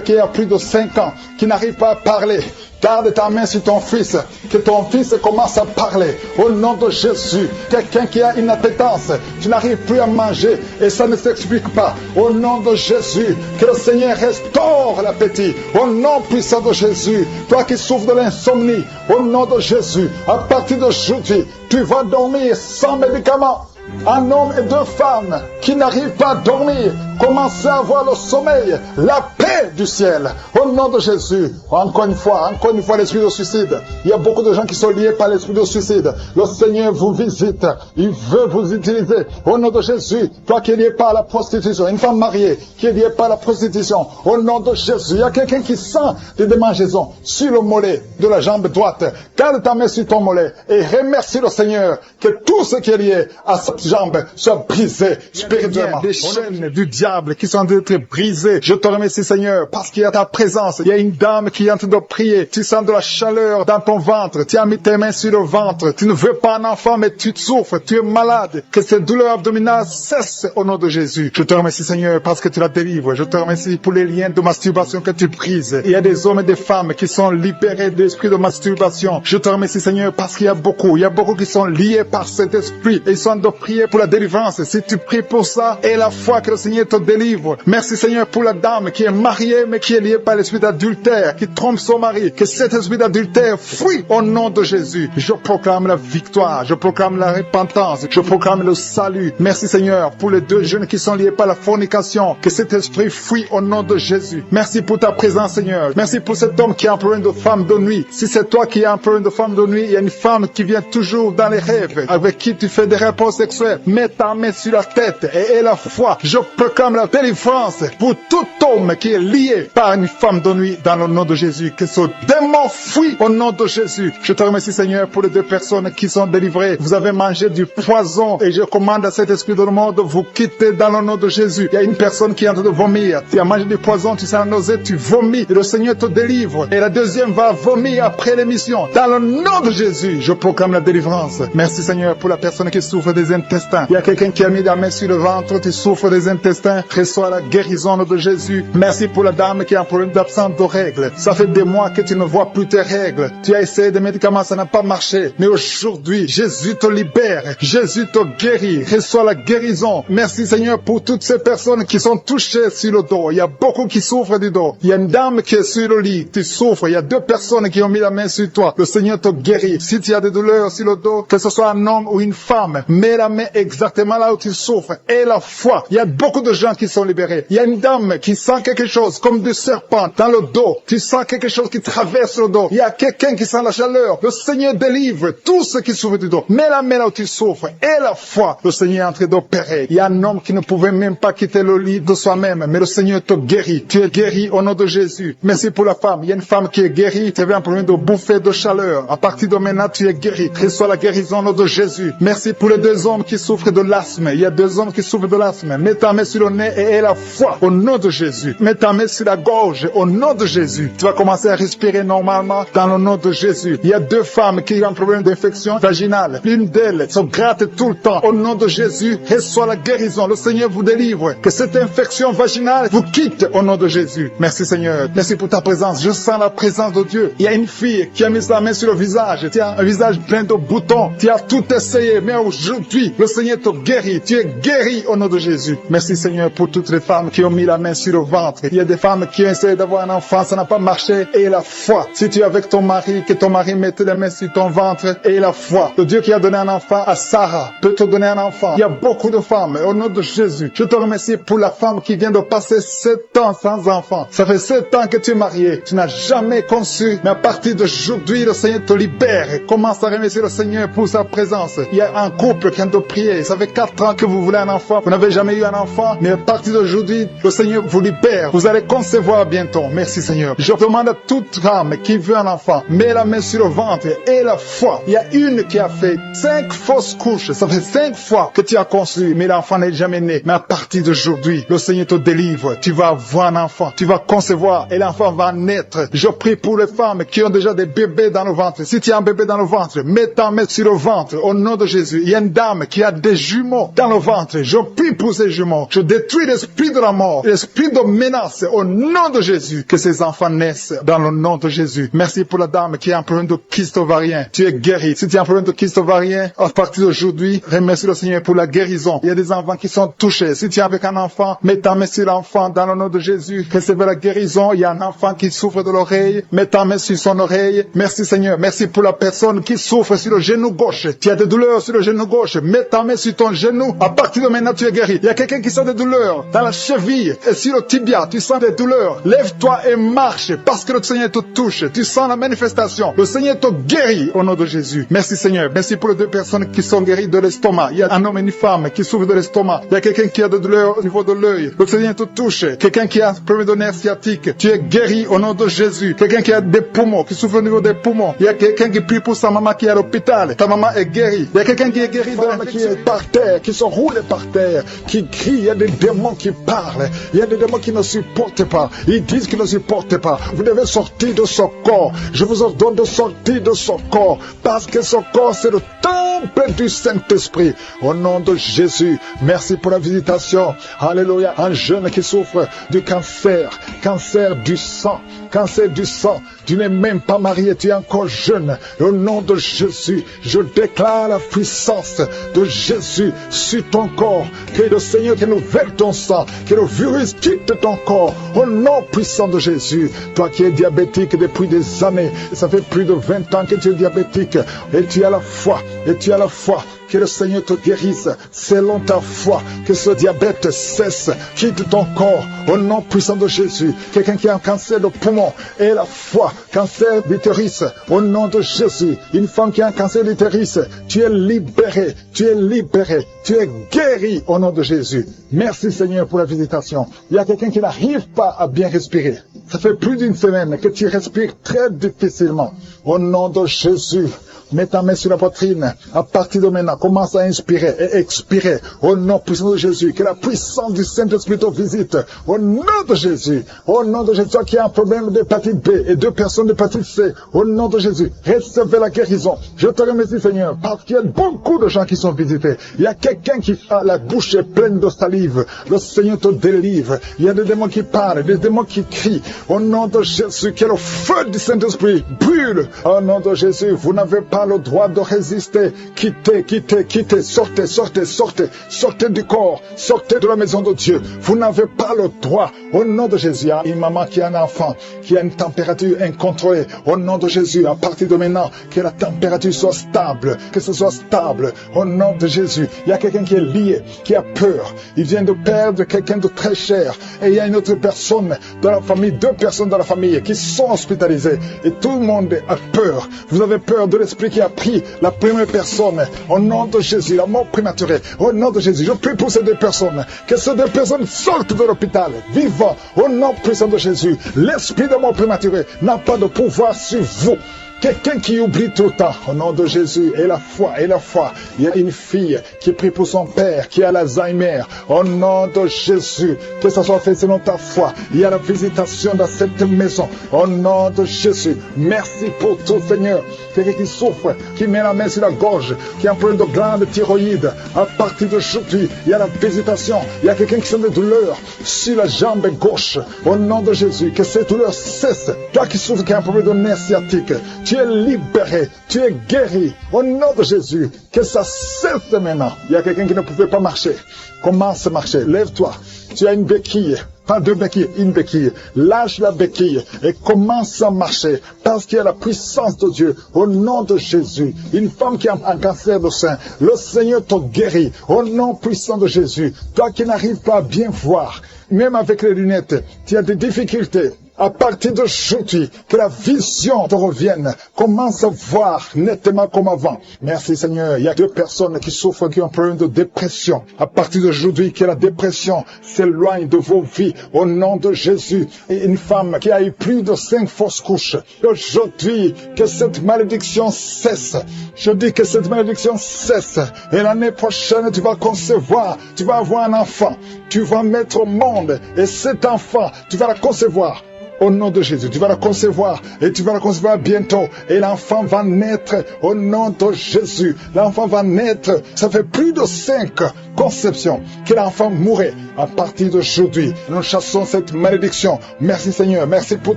qui a plus de 5 ans, qui n'arrive pas à parler. Garde ta main sur ton fils, que ton fils commence à parler. Au nom de Jésus, quelqu'un qui a une appétence, tu n'arrives plus à manger et ça ne s'explique pas. Au nom de Jésus, que le Seigneur restaure l'appétit. Au nom puissant de Jésus, toi qui souffres de l'insomnie, au nom de Jésus, à partir d'aujourd'hui, tu vas dormir sans médicaments. Un homme et deux femmes qui n'arrivent pas à dormir, commencez à avoir le sommeil, la paix du ciel. Au nom de Jésus, encore une fois, l'esprit de suicide. Il y a beaucoup de gens qui sont liés par l'esprit de suicide. Le Seigneur vous visite. Il veut vous utiliser. Au nom de Jésus, toi qui es lié par la prostitution, une femme mariée qui est liée par la prostitution. Au nom de Jésus, il y a quelqu'un qui sent des démangeaisons sur le mollet de la jambe droite. Garde ta main sur ton mollet et remercie le Seigneur que tout ce qui est lié à cette jambe soit brisé spirituellement. Des chaînes du diable qui sont en train d'être brisées. Je te remercie, Seigneur, parce qu'il y a ta présence. Il y a une dame qui est en train de prier. Tu sens de la chaleur dans ton ventre. Tu as mis tes mains sur le ventre. Tu ne veux pas un enfant, mais tu souffres. Tu es malade. Que cette douleur abdominale cesse au nom de Jésus. Je te remercie, Seigneur, parce que tu la délivres. Je te remercie pour les liens de masturbation que tu brises. Il y a des hommes et des femmes qui sont libérés de l'esprit de masturbation. Je te remercie, Seigneur, parce qu'il y a beaucoup qui sont liés par cet esprit. Et ils sont de prier pour la délivrance. Si tu pries pour ça, et la foi que le Seigneur te délivre. Merci, Seigneur, pour la dame qui est mariée, mais qui est liée par l'esprit d'adultère, qui trompe son mari. Que cet esprit d'adultère fuit au nom de Jésus. Je proclame la victoire. Je proclame la repentance. Je proclame le salut. Merci, Seigneur, pour les deux jeunes qui sont liés par la fornication. Que cet esprit fuit au nom de Jésus. Merci pour ta présence, Seigneur. Merci pour cet homme qui a un problème de femme de nuit. Si c'est toi qui as un problème de femme de nuit, il y a une femme qui vient toujours dans les rêves, avec qui tu fais des rapports sexuels. Mets ta main sur la tête et la foi. Je proclame
proclame la délivrance pour tout homme qui est lié par une femme de nuit dans le nom de Jésus. Que ce démon fuit au nom de Jésus. Je te remercie, Seigneur, pour les 2 personnes qui sont délivrées. Vous avez mangé du poison et je commande à cet esprit de mort de vous quitter dans le nom de Jésus. Il y a une personne qui est en train de vomir. Tu as mangé du poison, tu sens la nausée, tu vomis et le Seigneur te délivre. Et la deuxième va vomir après l'émission. Dans le nom de Jésus, je proclame la délivrance. Merci, Seigneur, pour la personne qui souffre des intestins. Il y a quelqu'un qui a mis la main sur le ventre, tu souffres des intestins. Reçois la guérison de Jésus. Merci pour la dame qui a un problème d'absence de règles. Ça fait des mois que tu ne vois plus tes règles. Tu as essayé des médicaments, ça n'a pas marché. Mais aujourd'hui, Jésus te libère. Jésus te guérit. Reçois la guérison. Merci, Seigneur, pour toutes ces personnes qui sont touchées sur le dos. Il y a beaucoup qui souffrent du dos. Il y a une dame qui est sur le lit. Tu souffres. Il y a 2 personnes qui ont mis la main sur toi. Le Seigneur te guérit. Si tu as des douleurs sur le dos, que ce soit un homme ou une femme, mets la main exactement là où tu souffres. Et la foi. Il y a beaucoup de gens qui sont libérés. Il y a une dame qui sent quelque chose comme du serpent dans le dos. Tu sens quelque chose qui traverse le dos. Il y a quelqu'un qui sent la chaleur. Le Seigneur délivre tous ceux qui souffrent du dos. Mets la main là où tu souffres. Et la foi. Le Seigneur est en train d'opérer. Il y a un homme qui ne pouvait même pas quitter le lit de soi-même. Mais le Seigneur te guérit. Tu es guéri au nom de Jésus. Merci pour la femme. Il y a une femme qui est guérie. Tu avais un problème de bouffée de chaleur. À partir de maintenant, tu es guéri. Reçois la guérison au nom de Jésus. Merci pour les 2 hommes qui souffrent de l'asthme. Il y a 2 hommes qui souffrent de l'asthme. Mets ta main sur le nez et aie la foi au nom de Jésus. Mets ta main sur la gorge au nom de Jésus. Tu vas commencer à respirer normalement dans le nom de Jésus. Il y a 2 femmes qui ont un problème d'infection vaginale. L'une d'elles se gratte tout le temps. Au nom de Jésus, reçois la guérison. Le Seigneur vous délivre. Que cette infection vaginale vous quitte au nom de Jésus. Merci, Seigneur. Merci pour ta présence. Je sens la présence de Dieu. Il y a une fille qui a mis sa main sur le visage. Tu as un visage plein de boutons. Tu as tout essayé. Mais aujourd'hui, le Seigneur te guérit. Tu es guéri au nom de Jésus. Merci, Seigneur, pour toutes les femmes qui ont mis la main sur le ventre. Il y a des femmes qui ont essayé d'avoir un enfant. Ça n'a pas marché. Et la foi. Si tu es avec ton mari, que ton mari mette les mains sur ton ventre. Et la foi. Le Dieu qui a donné un enfant à Sarah peut te donner un enfant. Il y a beaucoup de femmes. Au nom de Jésus, je te remercie pour la femme qui vient de passer 7 ans sans enfant. Ça fait 7 ans que tu es marié. Tu n'as jamais conçu. Mais à partir d'aujourd'hui, le Seigneur te libère. Commence à remercier le Seigneur pour sa présence. Il y a un couple qui vient de prier. Ça fait 4 ans que vous voulez un enfant. Vous n'avez jamais eu un enfant. Mais à partir d'aujourd'hui, le Seigneur vous libère. Vous allez concevoir bientôt. Merci, Seigneur. Je demande à toute femme qui veut un enfant, mets la main sur le ventre et la foi. Il y a une qui a fait 5 fausses couches. Ça fait 5 fois que tu as conçu, mais l'enfant n'est jamais né. Mais à partir d'aujourd'hui, le Seigneur te délivre. Tu vas avoir un enfant. Tu vas concevoir et l'enfant va naître. Je prie pour les femmes qui ont déjà des bébés dans le ventre. Si tu as un bébé dans le ventre, mets ta main sur le ventre au nom de Jésus. Il y a une dame qui a des jumeaux dans le ventre. Je prie pour ces jumeaux. Je détruis l'esprit de la mort, l'esprit de menace au nom de Jésus. Que ces enfants naissent dans le nom de Jésus. Merci pour la dame qui a un problème de kyste ovarien. Tu es guéri. Si tu as un problème de kyste ovarien, à partir d'aujourd'hui, remercie le Seigneur pour la guérison. Il y a des enfants qui sont touchés. Si tu es avec un enfant, mets ta main sur l'enfant dans le nom de Jésus. Recevez la guérison. Il y a un enfant qui souffre de l'oreille. Mets ta main sur son oreille. Merci, Seigneur. Merci pour la personne qui souffre sur le genou gauche. Tu as des douleurs sur le genou gauche. Mets ta main sur ton genou. À partir de maintenant, tu es guéri. Il y a quelqu'un qui sent des douleurs dans la cheville et sur le tibia. Tu sens des douleurs. Lève-toi et marche parce que le Seigneur te touche. Tu sens la manifestation. Le Seigneur te guérit au nom de Jésus. Merci, Seigneur. Merci pour les 2 personnes qui sont guéries de l'estomac. Il y a un homme et une femme qui souffrent de l'estomac. Il y a quelqu'un qui a des douleurs au niveau de l'œil. Le Seigneur te touche. Quelqu'un qui a un problème de nerf sciatique. Tu es guéri au nom de Jésus. Quelqu'un qui a des poumons, qui souffre au niveau des poumons. Il y a quelqu'un qui prie pour sa maman qui est à l'hôpital. Ta maman est guérie. Il y a quelqu'un qui est guéri de la qui est par terre, qui se roule par terre, qui crie. Il y a des démons qui parlent. Il y a des démons qui ne supportent pas. Ils disent qu'ils ne supportent pas. Vous devez sortir de ce corps. Je vous ordonne de sortir de ce corps. Parce que ce corps, c'est le temple du Saint-Esprit. Au nom de Jésus, merci pour la visitation. Alléluia. Un jeune qui souffre du cancer. Cancer du sang. Cancer du sang. Tu n'es même pas marié, tu es encore jeune. Au nom de Jésus, je déclare la puissance de Jésus sur ton corps. Que le Seigneur renouvelle ton sang. Que le virus quitte ton corps. Au nom puissant de Jésus. Toi qui es diabétique depuis des années. Ça fait plus de 20 ans que tu es diabétique. Et tu as la foi. Et tu as la foi.
que le Seigneur te guérisse selon ta foi, que ce diabète cesse, quitte ton corps au nom puissant de Jésus. Quelqu'un qui a un cancer de poumon et la foi, cancer d'utérus au nom de Jésus. Une femme qui a un cancer d'utérus, tu es libéré, tu es libéré, tu es guéri au nom de Jésus. Merci Seigneur pour la visitation. Il y a quelqu'un qui n'arrive pas à bien respirer. Ça fait plus d'une semaine que tu respires très difficilement. Au nom de Jésus, mets ta main sur la poitrine. À partir de maintenant, commence à inspirer et expirer. Au nom puissant de Jésus, que la puissance du Saint-Esprit te visite. Au nom de Jésus, au nom de Jésus, toi qui as un problème d'hépatite B et 2 personnes d'hépatite C, au nom de Jésus, recevez la guérison. Je te remercie Seigneur, parce qu'il y a beaucoup de gens qui sont visités. Il y a quelqu'un qui a la bouche pleine de salive. Le Seigneur te délivre. Il y a des démons qui parlent, des démons qui crient. Au nom de Jésus, que le feu du Saint-Esprit brûle. Au nom de Jésus, vous n'avez pas le droit de résister. Quittez, quittez, quittez, sortez, sortez, sortez, sortez du corps, sortez de la maison de Dieu. Vous n'avez pas le droit. Au nom de Jésus, il y a une maman qui a un enfant, qui a une température incontrôlée. Au nom de Jésus, à partir de maintenant, que la température soit stable, que ce soit stable. Au nom de Jésus, il y a quelqu'un qui est lié, qui a peur. Il vient de perdre quelqu'un de très cher. Et il y a une autre personne dans la famille, 2 personnes dans la famille qui sont hospitalisées. Et tout le monde a peur. Vous avez peur de l'esprit qui a pris la première personne. Au nom de Jésus, la mort prématurée. Au nom de Jésus, je prie pour ces 2 personnes. Que ces 2 personnes sortent de l'hôpital, vivant. Au nom puissant de Jésus, l'esprit de mort prématurée n'a pas de pouvoir sur vous. Quelqu'un qui oublie tout le temps, au nom de Jésus, et la foi, et la foi. Il y a une fille qui prie pour son père, qui a l'Alzheimer. Au nom de Jésus, que ça soit fait selon ta foi. Il y a la visitation dans cette maison. Au nom de Jésus, merci pour tout, Seigneur. Quelqu'un qui souffre, qui met la main sur la gorge, qui a un problème de glande thyroïde. À partir d'aujourd'hui, il y a la visitation. Il y a quelqu'un qui sent des douleurs sur la jambe gauche. Au nom de Jésus, que ces douleurs cessent. Toi qui souffres, qui a un problème de nerf sciatique, tu es libéré, tu es guéri. Au nom de Jésus, que ça cesse maintenant. Il y a quelqu'un qui ne pouvait pas marcher. Commence à marcher. Lève-toi. Tu as une béquille. Pas 2 béquilles, une béquille. Lâche la béquille et commence à marcher. Parce qu'il y a la puissance de Dieu. Au nom de Jésus. Une femme qui a un cancer de sein. Le Seigneur te guérit. Au nom puissant de Jésus. Toi qui n'arrives pas à bien voir. Même avec les lunettes, tu as des difficultés. À partir d'aujourd'hui, que la vision te revienne. Commence à voir nettement comme avant. Merci Seigneur. Il y a 2 personnes qui souffrent, qui ont un problème de dépression. À partir d'aujourd'hui, que la dépression s'éloigne de vos vies. Au nom de Jésus. Et une femme qui a eu plus de 5 fausses couches. Aujourd'hui, que cette malédiction cesse. Je dis que cette malédiction cesse. Et l'année prochaine, tu vas concevoir. Tu vas avoir un enfant. Tu vas mettre au monde. Et cet enfant, tu vas la concevoir. Au nom de Jésus, tu vas la concevoir et tu vas la concevoir bientôt et l'enfant va naître au nom de Jésus. L'enfant va naître, ça fait plus de 5 conceptions que l'enfant mourrait. À partir d'aujourd'hui, nous chassons cette malédiction. Merci Seigneur, merci pour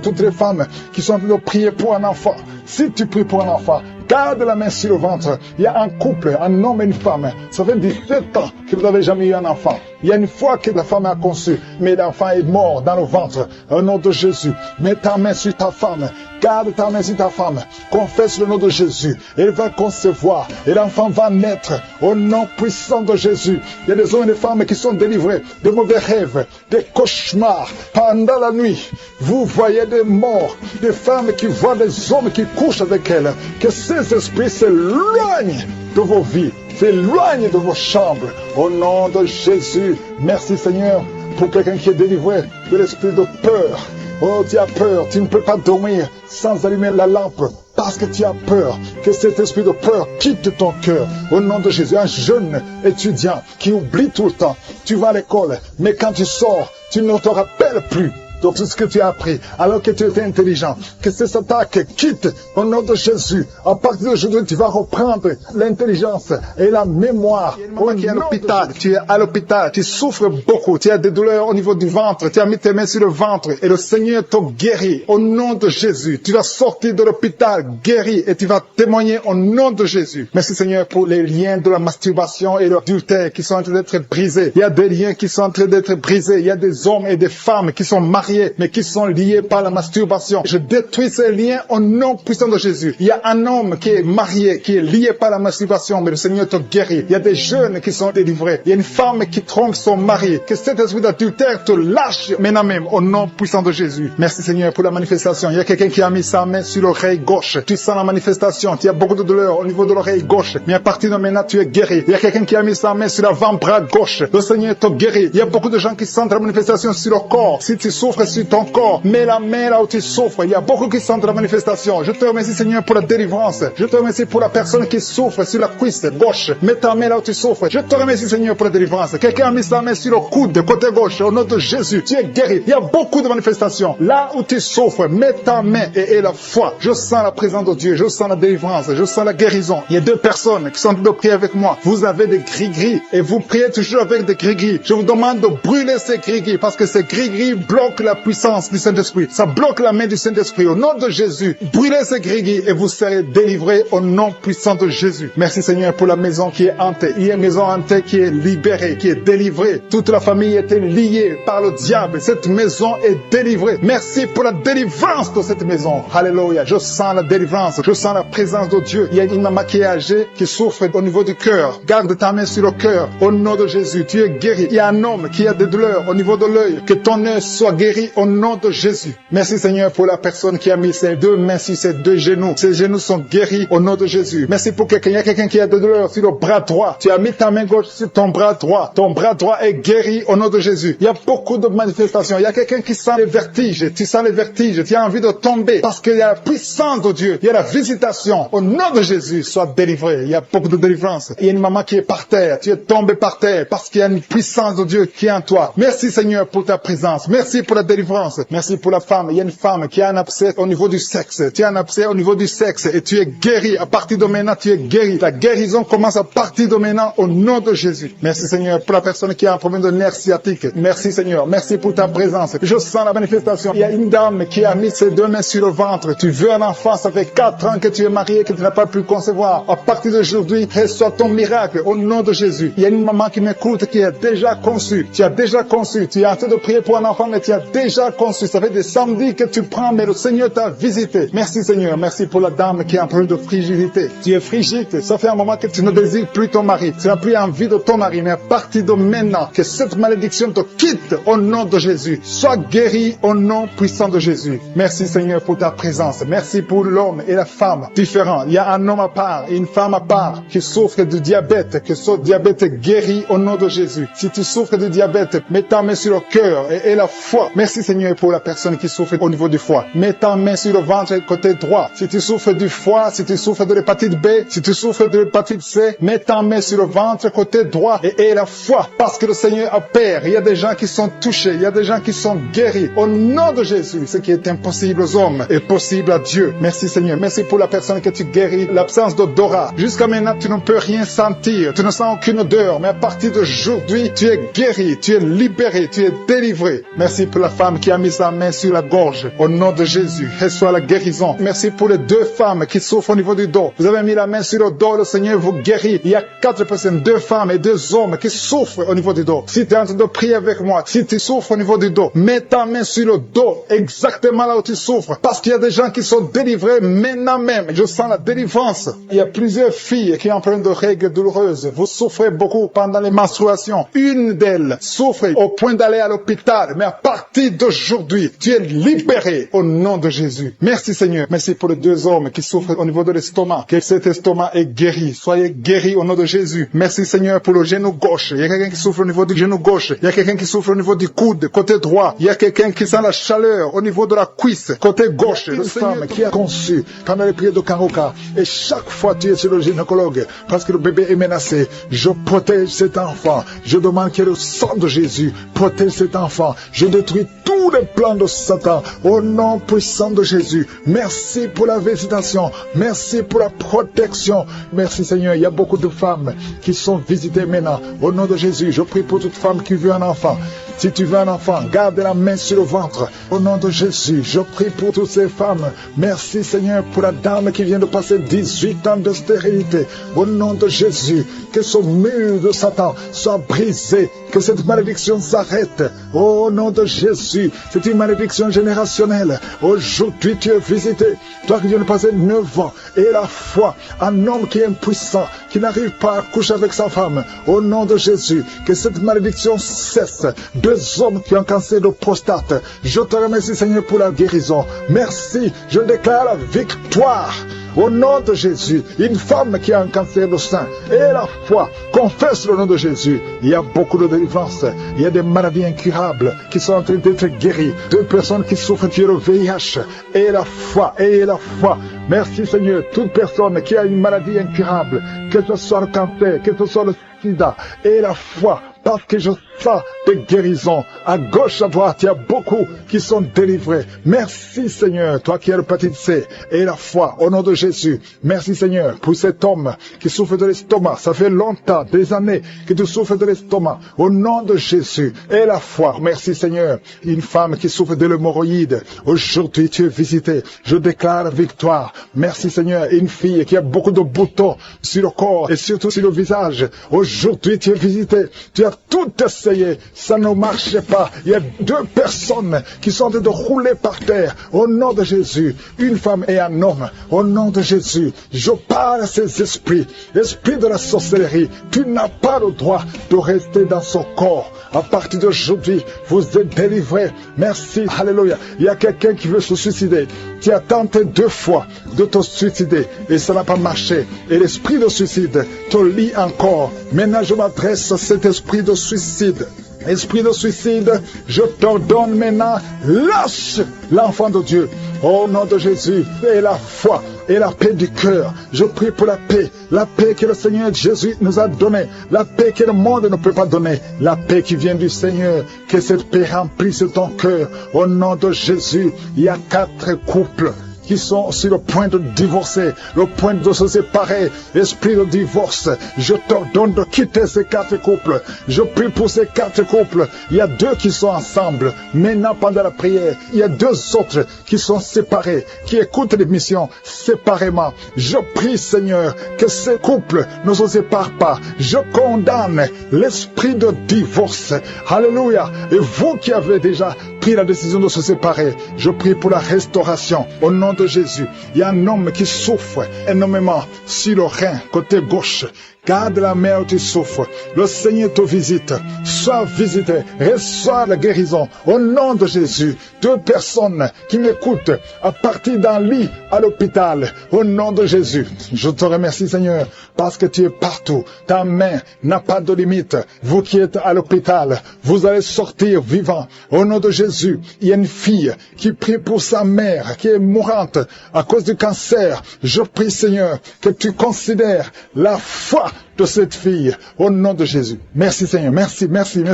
toutes les femmes qui sont en train de prier pour un enfant. Si tu pries pour un enfant, garde la main sur le ventre. Il y a un couple, un homme et une femme. Ça fait 17 ans que vous n'avez jamais eu un enfant. Il y a une fois que la femme a conçu, mais l'enfant est mort dans le ventre. Au nom de Jésus, mets ta main sur ta femme. Garde ta main sur ta femme. Confesse le nom de Jésus. Elle va concevoir. Et l'enfant va naître. Au nom puissant de Jésus. Il y a des hommes et des femmes qui sont délivrés de mauvais rêves, des cauchemars. Pendant la nuit, vous voyez des morts, des femmes qui voient des hommes qui couchent avec elles. Que ces esprits s'éloignent de vos vies. S'éloignent de vos chambres. Au nom de Jésus. Merci Seigneur pour quelqu'un qui est délivré de l'esprit de peur. Oh, tu as peur, tu ne peux pas dormir sans allumer la lampe parce que tu as peur. Que cet esprit de peur quitte ton cœur. Au nom de Jésus, un jeune étudiant qui oublie tout le temps. Tu vas à l'école, mais quand tu sors, tu ne te rappelles plus de tout ce que tu as appris, alors que tu étais intelligent. Que cette attaque quitte au nom de Jésus. À partir d'aujourd'hui, tu vas reprendre l'intelligence et la mémoire. Au qui est à l'hôpital, tu es à l'hôpital, tu souffres beaucoup, tu as des douleurs au niveau du ventre, tu as mis tes mains sur le ventre et le Seigneur te guérit. Au nom de Jésus, tu vas sortir de l'hôpital guéri et tu vas témoigner au nom de Jésus. Merci Seigneur pour les liens de la masturbation et de l'adultère qui sont en train d'être brisés. Il y a des liens qui sont en train d'être brisés. Il y a des hommes et des femmes qui sont marqués mariés, mais qui sont liés par la masturbation. Je détruis ces liens au nom puissant de Jésus. Il y a un homme qui est marié, qui est lié par la masturbation, mais le Seigneur te guérit. Il y a des jeunes qui sont délivrés. Il y a une femme qui trompe son mari. Que cet esprit d'adultère te lâche maintenant même au nom puissant de Jésus. Merci Seigneur pour la manifestation. Il y a quelqu'un qui a mis sa main sur l'oreille gauche. Tu sens la manifestation. Tu as beaucoup de douleur au niveau de l'oreille gauche. Mais à partir de maintenant, tu es guéri. Il y a quelqu'un qui a mis sa main sur l'avant-bras gauche. Le Seigneur te guérit. Il y a beaucoup de gens qui sentent la manifestation sur le corps. Si tu souffres sur ton corps, mets la main là où tu souffres. Il y a beaucoup qui sentent la manifestation. Je te remercie Seigneur pour la délivrance. Je te remercie pour la personne qui souffre sur la cuisse gauche. Mets ta main là où tu souffres. Je te remercie Seigneur pour la délivrance. Quelqu'un a mis sa main sur le coude côté gauche. Au nom de Jésus, tu es guéri. Il y a beaucoup de manifestations. Là où tu souffres, mets ta main et la foi. Je sens la présence de Dieu. Je sens la délivrance. Je sens la guérison. Il y a deux personnes qui sont en train de prier avec moi. Vous avez des gris-gris et vous priez toujours avec des gris-gris. Je vous demande de brûler ces gris-gris parce que ces gris-gris bloquent la puissance du Saint-Esprit. Ça bloque la main du Saint-Esprit. Au nom de Jésus, brûlez ces gris-gris et vous serez délivrés au nom puissant de Jésus. Merci Seigneur pour la maison qui est hantée. Il y a une maison hantée qui est libérée, qui est délivrée. Toute la famille était liée par le diable. Cette maison est délivrée. Merci pour la délivrance de cette maison. Alléluia. Je sens la délivrance. Je sens la présence de Dieu. Il y a une maman qui est âgée, qui souffre au niveau du cœur. Garde ta main sur le cœur. Au nom de Jésus, tu es guéri. Il y a un homme qui a des douleurs au niveau de l'œil. Que ton œil soit guéri au nom de Jésus. Merci Seigneur pour la personne qui a mis ses deux mains sur ses deux genoux. Ses genoux sont guéris au nom de Jésus. Merci pour quelqu'un. Il y a quelqu'un qui a des douleurs sur le bras droit. Tu as mis ta main gauche sur ton bras droit. Ton bras droit est guéri au nom de Jésus. Il y a beaucoup de manifestations. Il y a quelqu'un qui sent les vertiges. Tu sens les vertiges. Tu as envie de tomber parce qu'il y a la puissance de Dieu. Il y a la visitation. Au nom de Jésus, sois délivré. Il y a beaucoup de délivrance. Il y a une maman qui est par terre. Tu es tombé par terre parce qu'il y a une puissance de Dieu qui est en toi. Merci Seigneur pour ta présence. Merci pour la délivrance. Merci pour la femme. Il y a une femme qui a un abcès au niveau du sexe. Tu as un abcès au niveau du sexe et tu es guéri. À partir de maintenant, tu es guéri. La guérison commence à partir de maintenant au nom de Jésus. Merci Seigneur pour la personne qui a un problème de nerf sciatique. Merci Seigneur. Merci pour ta présence. Je sens la manifestation. Il y a une dame qui a mis ses deux mains sur le ventre. Tu veux un enfant. Ça fait 4 ans que tu es marié, que tu n'as pas pu concevoir. À partir d'aujourd'hui, reçois ton miracle au nom de Jésus. Il y a une maman qui m'écoute qui a déjà conçu. Tu as déjà conçu. Tu es en train de prier pour un enfant, mais tu as déjà conçu. Ça fait des samedis que tu prends, mais le Seigneur t'a visité. Merci Seigneur. Merci pour la dame qui a un problème de frigidité. Tu es frigide. Ça fait un moment que tu ne désires plus ton mari. Tu n'as plus envie de ton mari. Mais à partir de maintenant, que cette malédiction te quitte au nom de Jésus. Sois guéri au nom puissant de Jésus. Merci Seigneur pour ta présence. Merci pour l'homme et la femme différents. Il y a un homme à part et une femme à part qui souffre de diabète. Que ce diabète est guéri au nom de Jésus. Si tu souffres de diabète, mets ta main sur le cœur et la foi. Merci Seigneur pour la personne qui souffre au niveau du foie. Mets ta main sur le ventre côté droit. Si tu souffres du foie, si tu souffres de l'hépatite B, si tu souffres de l'hépatite C, mets ta main sur le ventre côté droit et la foi. Parce que le Seigneur opère. Il y a des gens qui sont touchés. Il y a des gens qui sont guéris. Au nom de Jésus, ce qui est impossible aux hommes est possible à Dieu. Merci Seigneur. Merci pour la personne que tu guéris. L'absence d'odorat. Jusqu'à maintenant, tu ne peux rien sentir. Tu ne sens aucune odeur. Mais à partir d'aujourd'hui, tu es guéri. Tu es libéré. Tu es délivré. Merci pour la femme qui a mis sa main sur la gorge. Au nom de Jésus, reçois la guérison. Merci pour les 2 femmes qui souffrent au niveau du dos. Vous avez mis la main sur le dos. Le Seigneur vous guérit. Il y a 4 personnes, 2 femmes et 2 hommes qui souffrent au niveau du dos. Si tu es en train de prier avec moi, si tu souffres au niveau du dos, mets ta main sur le dos, exactement là où tu souffres. Parce qu'il y a des gens qui sont délivrés maintenant même. Je sens la délivrance. Il y a plusieurs filles qui ont un problème de règles douloureuses. Vous souffrez beaucoup pendant les menstruations. Une d'elles souffre au point d'aller à l'hôpital. Mais à partir d'aujourd'hui, tu es libéré au nom de Jésus. Merci Seigneur. Merci pour les 2 hommes qui souffrent au niveau de l'estomac. Que cet estomac est guéri. Soyez guéris au nom de Jésus. Merci Seigneur pour le genou gauche. Il y a quelqu'un qui souffre au niveau du genou gauche. Il y a quelqu'un qui souffre au niveau du coude, côté droit. Il y a quelqu'un qui sent la chaleur au niveau de la cuisse, côté gauche. Une femme qui a conçu pendant les prières de Karoka. Et chaque fois tu es sur le gynécologue parce que le bébé est menacé. Je protège cet enfant. Je demande que le sang de Jésus protège cet enfant. Je détruis tous les plans de Satan au nom puissant de Jésus. Merci pour la visitation. Merci pour la protection. Merci Seigneur. Il y a beaucoup de femmes qui sont visitées maintenant. Au nom de Jésus, je prie pour toute femme qui veut un enfant. Si tu veux un enfant, garde la main sur le ventre. Au nom de Jésus, je prie pour toutes ces femmes. Merci Seigneur pour la dame qui vient de passer 18 ans de stérilité. Au nom de Jésus, que ce mur de Satan soit brisé, que cette malédiction s'arrête. Au nom de Jésus, c'est une malédiction générationnelle. Aujourd'hui, tu es visité. Toi qui viens de passer 9 ans, et la foi, un homme qui est impuissant, qui n'arrive pas à coucher avec sa femme. Au nom de Jésus, que cette malédiction cesse. 2 hommes qui ont un cancer de prostate. Je te remercie, Seigneur, pour la guérison. Merci, je déclare la victoire. Au nom de Jésus, une femme qui a un cancer de sein, et la foi, confesse le nom de Jésus. Il y a beaucoup de délivrance. Il y a des maladies incurables qui sont en train d'être guéries. 2 personnes qui souffrent du VIH. Et la foi, et la foi. Merci Seigneur, toute personne qui a une maladie incurable, que ce soit le cancer, que ce soit le sida, et la foi, parce que je sens des guérisons. À gauche, à droite, il y a beaucoup qui sont délivrés. Merci Seigneur, toi qui es le petit C, et la foi, au nom de Jésus. Merci Seigneur, pour cet homme qui souffre de l'estomac. Ça fait longtemps, des années, que tu souffres de l'estomac. Au nom de Jésus, et la foi. Merci Seigneur. Une femme qui souffre de l'hémorroïde. Aujourd'hui, tu es visité. Je déclare la victoire. Merci Seigneur. Une fille qui a beaucoup de boutons sur le corps et surtout sur le visage. Aujourd'hui, tu es visité. Tu as tout essayé. Ça ne marchait pas. Il y a 2 personnes qui sont en train de rouler par terre. Au nom de Jésus. Une femme et un homme. Au nom de Jésus. Je parle à ces esprits. Esprit de la sorcellerie. Tu n'as pas le droit de rester dans son corps. À partir d'aujourd'hui, vous êtes délivrés. Merci. Alléluia. Il y a quelqu'un qui veut se suicider. Tu as tenté 2 fois de te suicider et ça n'a pas marché. Et l'esprit de suicide te lie encore. Maintenant, je m'adresse à cet esprit de suicide. Esprit de suicide, je t'ordonne maintenant, lâche l'enfant de Dieu. Au nom de Jésus, et la foi et la paix du cœur. Je prie pour la paix que le Seigneur Jésus nous a donnée, la paix que le monde ne peut pas donner, la paix qui vient du Seigneur. Que cette paix remplisse ton cœur. Au nom de Jésus, il y a 4 couples qui sont sur le point de divorcer, le point de se séparer. Esprit de divorce, je t'ordonne de quitter ces 4 couples. Je prie pour ces 4 couples. Il y a 2 qui sont ensemble. Maintenant, pendant la prière, il y a 2 autres qui sont séparés, qui écoutent l'émission séparément. Je prie, Seigneur, que ces couples ne se séparent pas. Je condamne l'esprit de divorce. Alléluia. Et vous qui avez déjà pris la décision de se séparer, je prie pour la restauration. Au nom de Jésus, il y a un homme qui souffre énormément sur le rein, côté gauche. Garde la main où tu souffres. Le Seigneur te visite. Sois visité. Reçois la guérison. Au nom de Jésus. 2 personnes qui m'écoutent à partir d'un lit à l'hôpital. Au nom de Jésus. Je te remercie Seigneur parce que tu es partout. Ta main n'a pas de limite. Vous qui êtes à l'hôpital, vous allez sortir vivant. Au nom de Jésus. Il y a une fille qui prie pour sa mère qui est mourante à cause du cancer. Je prie Seigneur que tu considères la foi de cette fille, au nom de Jésus. Merci Seigneur, merci.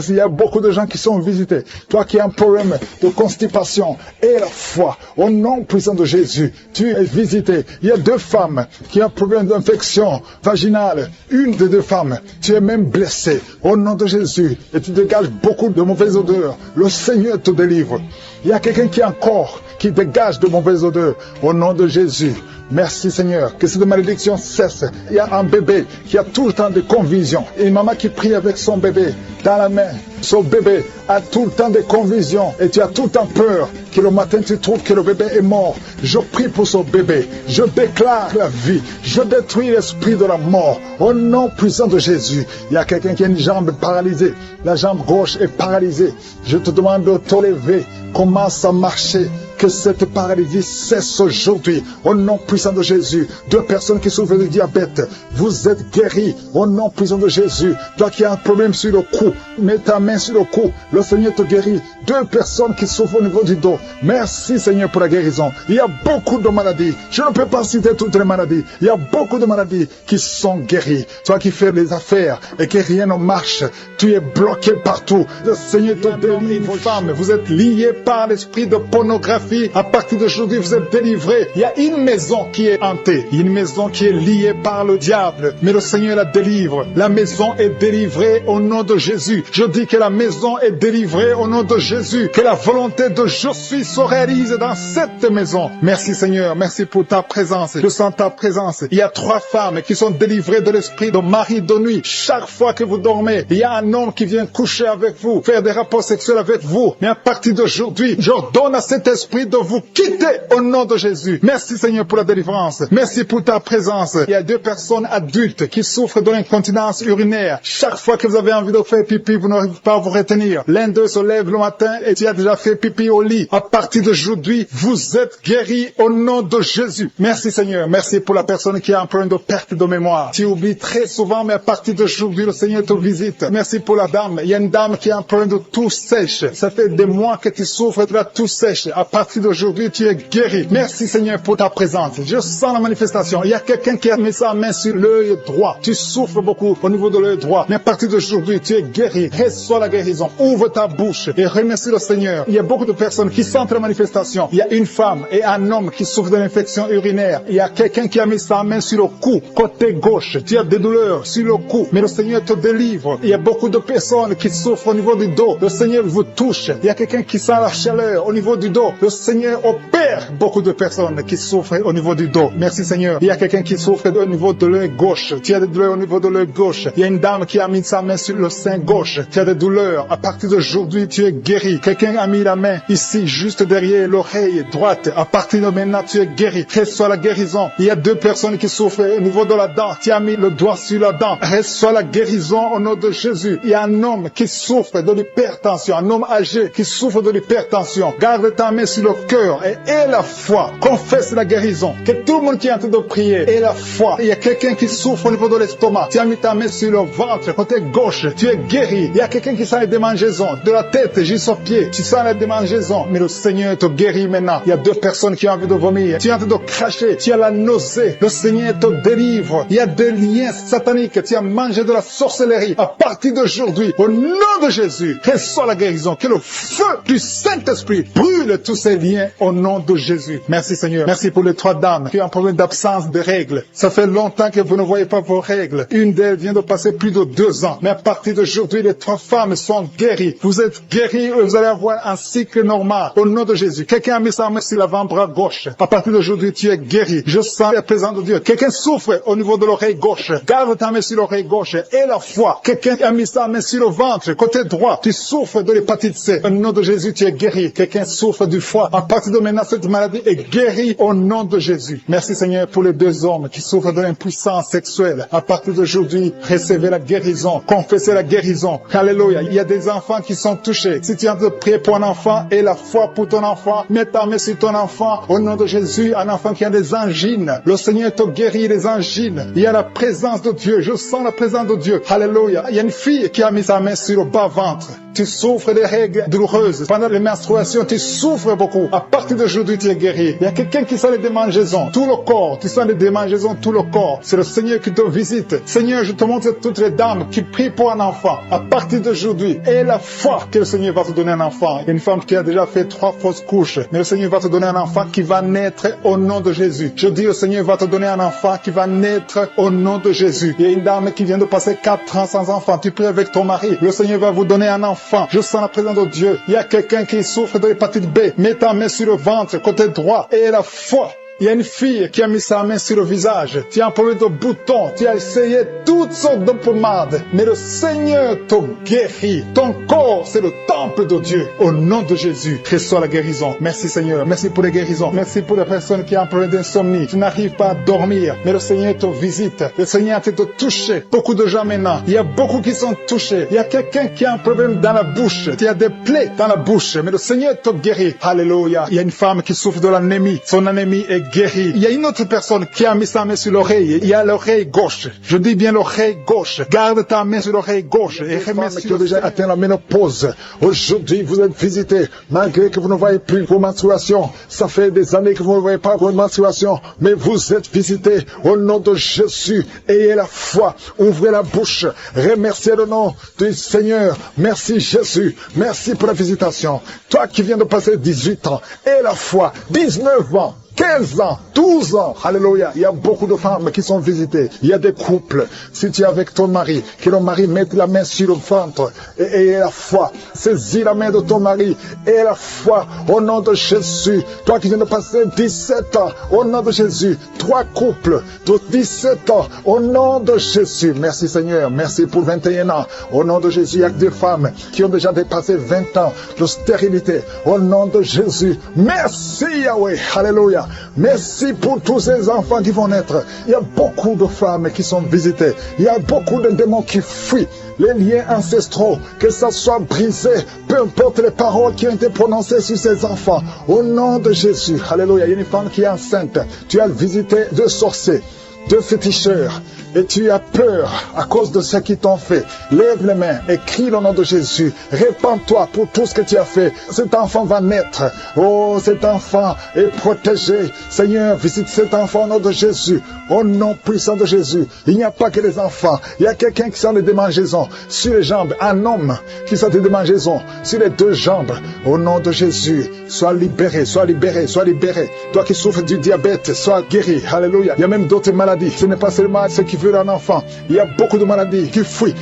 Il y a beaucoup de gens qui sont visités. Toi qui as un problème de constipation, et la foi, au nom puissant de Jésus, tu es visité. Il y a 2 femmes qui ont un problème d'infection vaginale. Une des 2 femmes, tu es même blessée. Au nom de Jésus, et tu dégages beaucoup de mauvaises odeurs. Le Seigneur te délivre. Il y a quelqu'un qui a un corps qui dégage de mauvaises odeurs. Au nom de Jésus. Merci Seigneur, que cette malédiction cesse. Il y a un bébé qui a tout le temps des convulsions. Et une maman qui prie avec son bébé dans la main. Son bébé a tout le temps des convulsions. Et tu as tout le temps peur que le matin tu trouves que le bébé est mort. Je prie pour son bébé. Je déclare la vie. Je détruis l'esprit de la mort. Au nom puissant de Jésus. Il y a quelqu'un qui a une jambe paralysée. La jambe gauche est paralysée. Je te demande de te lever. Commence à marcher. Que cette paralysie cesse aujourd'hui. Au nom puissant de Jésus. 2 personnes qui souffrent de diabète. Vous êtes guéris. Au nom puissant de Jésus. Toi qui as un problème sur le cou. Mets ta main sur le cou. Le Seigneur te guérit. 2 personnes qui souffrent au niveau du dos. Merci Seigneur pour la guérison. Il y a beaucoup de maladies. Je ne peux pas citer toutes les maladies. Il y a beaucoup de maladies qui sont guéries. Toi qui fais les affaires et que rien ne marche. Tu es bloqué partout. Le Seigneur te délivre. Une femme. Vous êtes liés par l'esprit de pornographie.
fille, à partir d'aujourd'hui, vous êtes délivré. Il y a une maison qui est hantée, une maison qui est liée par le diable, mais le Seigneur la délivre. La maison est délivrée au nom de Jésus. Je dis que la maison est délivrée au nom de Jésus. Que la volonté de je suis se réalise dans cette maison. Merci Seigneur, merci pour ta présence. Je sens ta présence. Il y a 3 femmes qui sont délivrées de l'esprit de mari de nuit. Chaque fois que vous dormez, il y a un homme qui vient coucher avec vous, faire des rapports sexuels avec vous. Mais à partir d'aujourd'hui, j'ordonne à cet esprit de vous quitter au nom de Jésus. Merci Seigneur pour la délivrance. Merci pour ta présence. Il y a 2 personnes adultes qui souffrent de l'incontinence urinaire. Chaque fois que vous avez envie de faire pipi, vous n'arrivez pas à vous retenir. L'un d'eux se lève le matin et tu as déjà fait pipi au lit. À partir d'aujourd'hui, vous êtes guéris au nom de Jésus. Merci Seigneur. Merci pour la personne qui a un problème de perte de mémoire. Tu oublies très souvent, mais à partir d'aujourd'hui, le Seigneur te visite. Merci pour la dame. Il y a une dame qui a un problème de toux sèche. Ça fait des mois que tu souffres de la toux sèche. À partir d'aujourd'hui, tu es guéri. Merci Seigneur pour ta présence. Je sens la manifestation. Il y a quelqu'un qui a mis sa main sur l'œil droit. Tu souffres beaucoup au niveau de l'œil droit. Mais à partir d'aujourd'hui, tu es guéri. Reçois la guérison. Ouvre ta bouche et remercie le Seigneur. Il y a beaucoup de personnes qui sentent la manifestation. Il y a une femme et un homme qui souffrent de l'infection urinaire. Il y a quelqu'un qui a mis sa main sur le cou, côté gauche. Tu as des douleurs sur le cou, mais le Seigneur te délivre. Il y a beaucoup de personnes qui souffrent au niveau du dos. Le Seigneur vous touche. Il y a quelqu'un qui sent la chaleur au niveau du dos. Le Seigneur opère beaucoup de personnes qui souffrent au niveau du dos. Merci Seigneur. Il y a quelqu'un qui souffre au niveau de l'œil gauche. Tu as des douleurs au niveau de l'œil gauche. Il y a une dame qui a mis sa main sur le sein gauche. Tu as des douleurs. À partir d'aujourd'hui, tu es guéri. Quelqu'un a mis la main ici, juste derrière l'oreille droite. À partir de maintenant, tu es guéri. Reçois la guérison. Il y a 2 personnes qui souffrent au niveau de la dent. Tu as mis le doigt sur la dent. Reçois la guérison au nom de Jésus. Il y a un homme qui souffre de l'hypertension. Un homme âgé qui souffre de l'hypertension. Garde ta main sur le cœur et aie la foi. Confesse la guérison. Que tout le monde qui est en train de prier ait la foi. Il y a quelqu'un qui souffre au niveau de l'estomac. Tu as mis ta main sur le ventre, côté gauche. Tu es guéri. Il y a quelqu'un qui sent les démangeaisons. De la tête jusqu'aux pieds. Tu sens les démangeaisons. Mais le Seigneur te guérit maintenant. Il y a 2 personnes qui ont envie de vomir. Tu es en train de cracher. Tu as la nausée. Le Seigneur te délivre. Il y a des liens sataniques. Tu as mangé de la sorcellerie. À partir d'aujourd'hui, au nom de Jésus, reçois la guérison. Que le feu du Saint-Esprit brûle tous ces liens au nom de Jésus. Merci Seigneur. Merci pour les 3 dames qui ont un problème d'absence de règles. Ça fait longtemps que vous ne voyez pas vos règles. Une d'elles vient de passer plus de 2 ans. Mais à partir d'aujourd'hui, les 3 femmes sont guéries. Vous êtes guéris et vous allez avoir un cycle normal. Au nom de Jésus. Quelqu'un a mis sa main sur l'avant-bras gauche. À partir d'aujourd'hui, tu es guéri. Je sens la présence de Dieu. Quelqu'un souffre au niveau de l'oreille gauche. Garde ta main sur l'oreille gauche et la foi. Quelqu'un a mis sa main sur le ventre, côté droit. Tu souffres de l'hépatite C. Au nom de Jésus, tu es guéri. Quelqu'un souffre du foie. À partir de maintenant, cette maladie est guérie au nom de Jésus. Merci Seigneur pour les 2 hommes qui souffrent de l'impuissance sexuelle. À partir d'aujourd'hui, recevez la guérison. Confessez la guérison. Alléluia. Il y a des enfants qui sont touchés. Si tu es en train de prier pour un enfant et la foi pour ton enfant, mets ta main sur ton enfant. Au nom de Jésus, un enfant qui a des angines. Le Seigneur te guérit des angines. Il y a la présence de Dieu. Je sens la présence de Dieu. Alléluia. Il y a une fille qui a mis sa main sur le bas-ventre. Tu souffres des règles douloureuses. Pendant les menstruations, tu souffres beaucoup. À partir d'aujourd'hui, tu es guéri. Il y a quelqu'un qui sent les démangeaisons. Tout le corps. Tu sens les démangeaisons, tout le corps. C'est le Seigneur qui te visite. Seigneur, je te montre toutes les dames qui prient pour un enfant. À partir d'aujourd'hui, aie la foi que le Seigneur va te donner un enfant. Il y a une femme qui a déjà fait 3 fausses couches. Mais le Seigneur va te donner un enfant qui va naître au nom de Jésus. Je dis, le Seigneur va te donner un enfant qui va naître au nom de Jésus. Il y a une dame qui vient de passer 4 ans sans enfant. Tu pries avec ton mari. Le Seigneur va vous donner un enfant. Je sens la présence de Dieu. Il y a quelqu'un qui souffre de l'hépatite B. Mets ta main sur le ventre, côté droit, et la foi. Il y a une fille qui a mis sa main sur le visage. Tu as un problème de boutons. Tu as essayé toutes sortes de pommades. Mais le Seigneur te guérit. Ton corps, c'est le temple de Dieu. Au nom de Jésus, reçois la guérison. Merci Seigneur. Merci pour les guérisons. Merci pour les personnes qui ont un problème d'insomnie. Tu n'arrives pas à dormir. Mais le Seigneur te visite. Le Seigneur te touche. Beaucoup de gens maintenant. Il y a beaucoup qui sont touchés. Il y a quelqu'un qui a un problème dans la bouche. Il y a des plaies dans la bouche. Mais le Seigneur te guérit. Alléluia. Il y a une femme qui souffre de l'anémie. Son anémie est
guéri. Il y a une autre personne qui a mis sa main sur l'oreille. Il y a l'oreille gauche. Je dis bien l'oreille gauche. Garde ta main sur l'oreille gauche et remercie. Qui ont déjà atteint la ménopause. Aujourd'hui, vous êtes visités, malgré que vous ne voyez plus vos menstruations. Ça fait des années que vous ne voyez pas vos menstruations, mais vous êtes visités au nom de Jésus. Ayez la foi. Ouvrez la bouche. Remerciez le nom du Seigneur. Merci Jésus. Merci pour la visitation. Toi qui viens de passer 18 ans, aie la foi. 19 ans. 15 ans, 12 ans, alléluia. Il y a beaucoup de femmes qui sont visitées. Il y a des couples. Si tu es avec ton mari, que ton mari mette la main sur le ventre et la foi. Saisis la main de ton mari et la foi au nom de Jésus. Toi qui viens de passer 17 ans, au nom de Jésus. 3 couples de 17 ans, au nom de Jésus. Merci Seigneur. Merci pour 21 ans. Au nom de Jésus, il y a des femmes qui ont déjà dépassé 20 ans de stérilité. Au nom de Jésus. Merci Yahweh. Alléluia. Merci pour tous ces enfants qui vont naître. Il y a beaucoup de femmes qui sont visitées. Il y a beaucoup de démons qui fuient. Les liens ancestraux, que ça soit brisé, peu importe les paroles qui ont été prononcées sur ces enfants. Au nom de Jésus. Alléluia. Il y a une femme qui est enceinte. Tu as visité 2 sorciers, 2 féticheurs. Et tu as peur à cause de ce qu'ils t'ont fait. Lève les mains et crie le nom de Jésus. Répands-toi pour tout ce que tu as fait. Cet enfant va naître. Oh, cet enfant est protégé. Seigneur, visite cet enfant au nom de Jésus. Au nom puissant de Jésus. Il n'y a pas que les enfants. Il y a quelqu'un qui sent des démangeaisons sur les jambes. Un homme qui sent des démangeaisons sur les 2 jambes. Au nom de Jésus, sois libéré, sois libéré, sois libéré. Toi qui souffres du diabète, sois guéri. Alléluia. Il y a même d'autres maladies. Ce n'est pas seulement ce qui un enfant. Il y a beaucoup de maladies qui fuient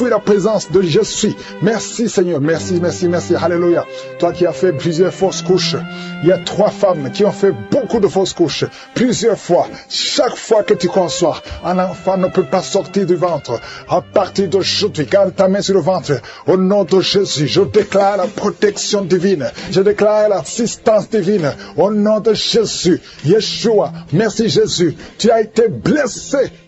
la présence de je suis. Merci Seigneur, merci, merci, merci, alléluia. Toi qui as fait plusieurs fausses couches, il y a 3 femmes qui ont fait beaucoup de fausses couches, plusieurs fois. Chaque fois que tu conçois, un enfant ne peut pas sortir du ventre. À partir d'aujourd'hui, garde ta main sur le ventre. Au nom de Jésus, je déclare la protection divine. Je déclare l'assistance divine. Au nom de Jésus, Yeshua, merci Jésus. Tu as été blessé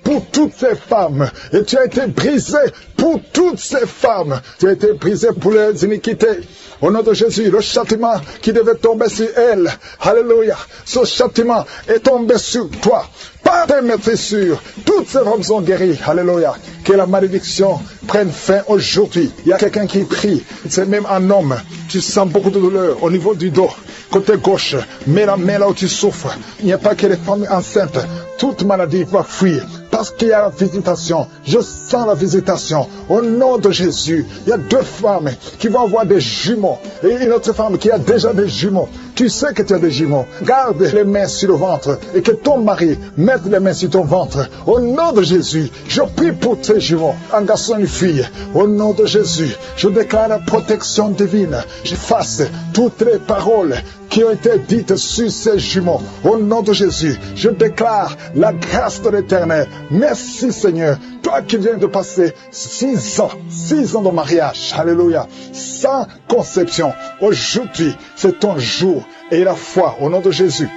pour toutes ces femmes. Et tu as été brisé pour toutes ces femmes. Tu as été brisé pour les iniquités. Au nom de Jésus, le châtiment qui devait tomber sur elle, alléluia, ce châtiment est tombé sur toi. Par tes maîtrisures, toutes ces femmes sont guéries, alléluia. Que la malédiction prenne fin aujourd'hui. Il y a quelqu'un qui prie, c'est même un homme. Tu sens beaucoup de douleur au niveau du dos, côté gauche. Mets la main là où tu souffres. Il n'y a pas que les femmes enceintes. Toute maladie va fuir. Parce qu'il y a la visitation. Je sens la visitation. Au nom de Jésus, il y a 2 femmes qui vont avoir des jumeaux. Et une autre femme qui a déjà des jumeaux. Tu sais que tu as des jumeaux. Garde les mains sur le ventre. Et que ton mari mette les mains sur ton ventre. Au nom de Jésus, je prie pour tes jumeaux. Un garçon et une fille. Au nom de Jésus, je déclare la protection divine. J'efface toutes les paroles qui ont été dites sur ces jumeaux. Au nom de Jésus, je déclare la grâce de l'Éternel. Merci Seigneur. Toi qui viens de passer 6 ans de mariage, alléluia, sans conception. Aujourd'hui, c'est ton jour. Et la foi, au nom de Jésus.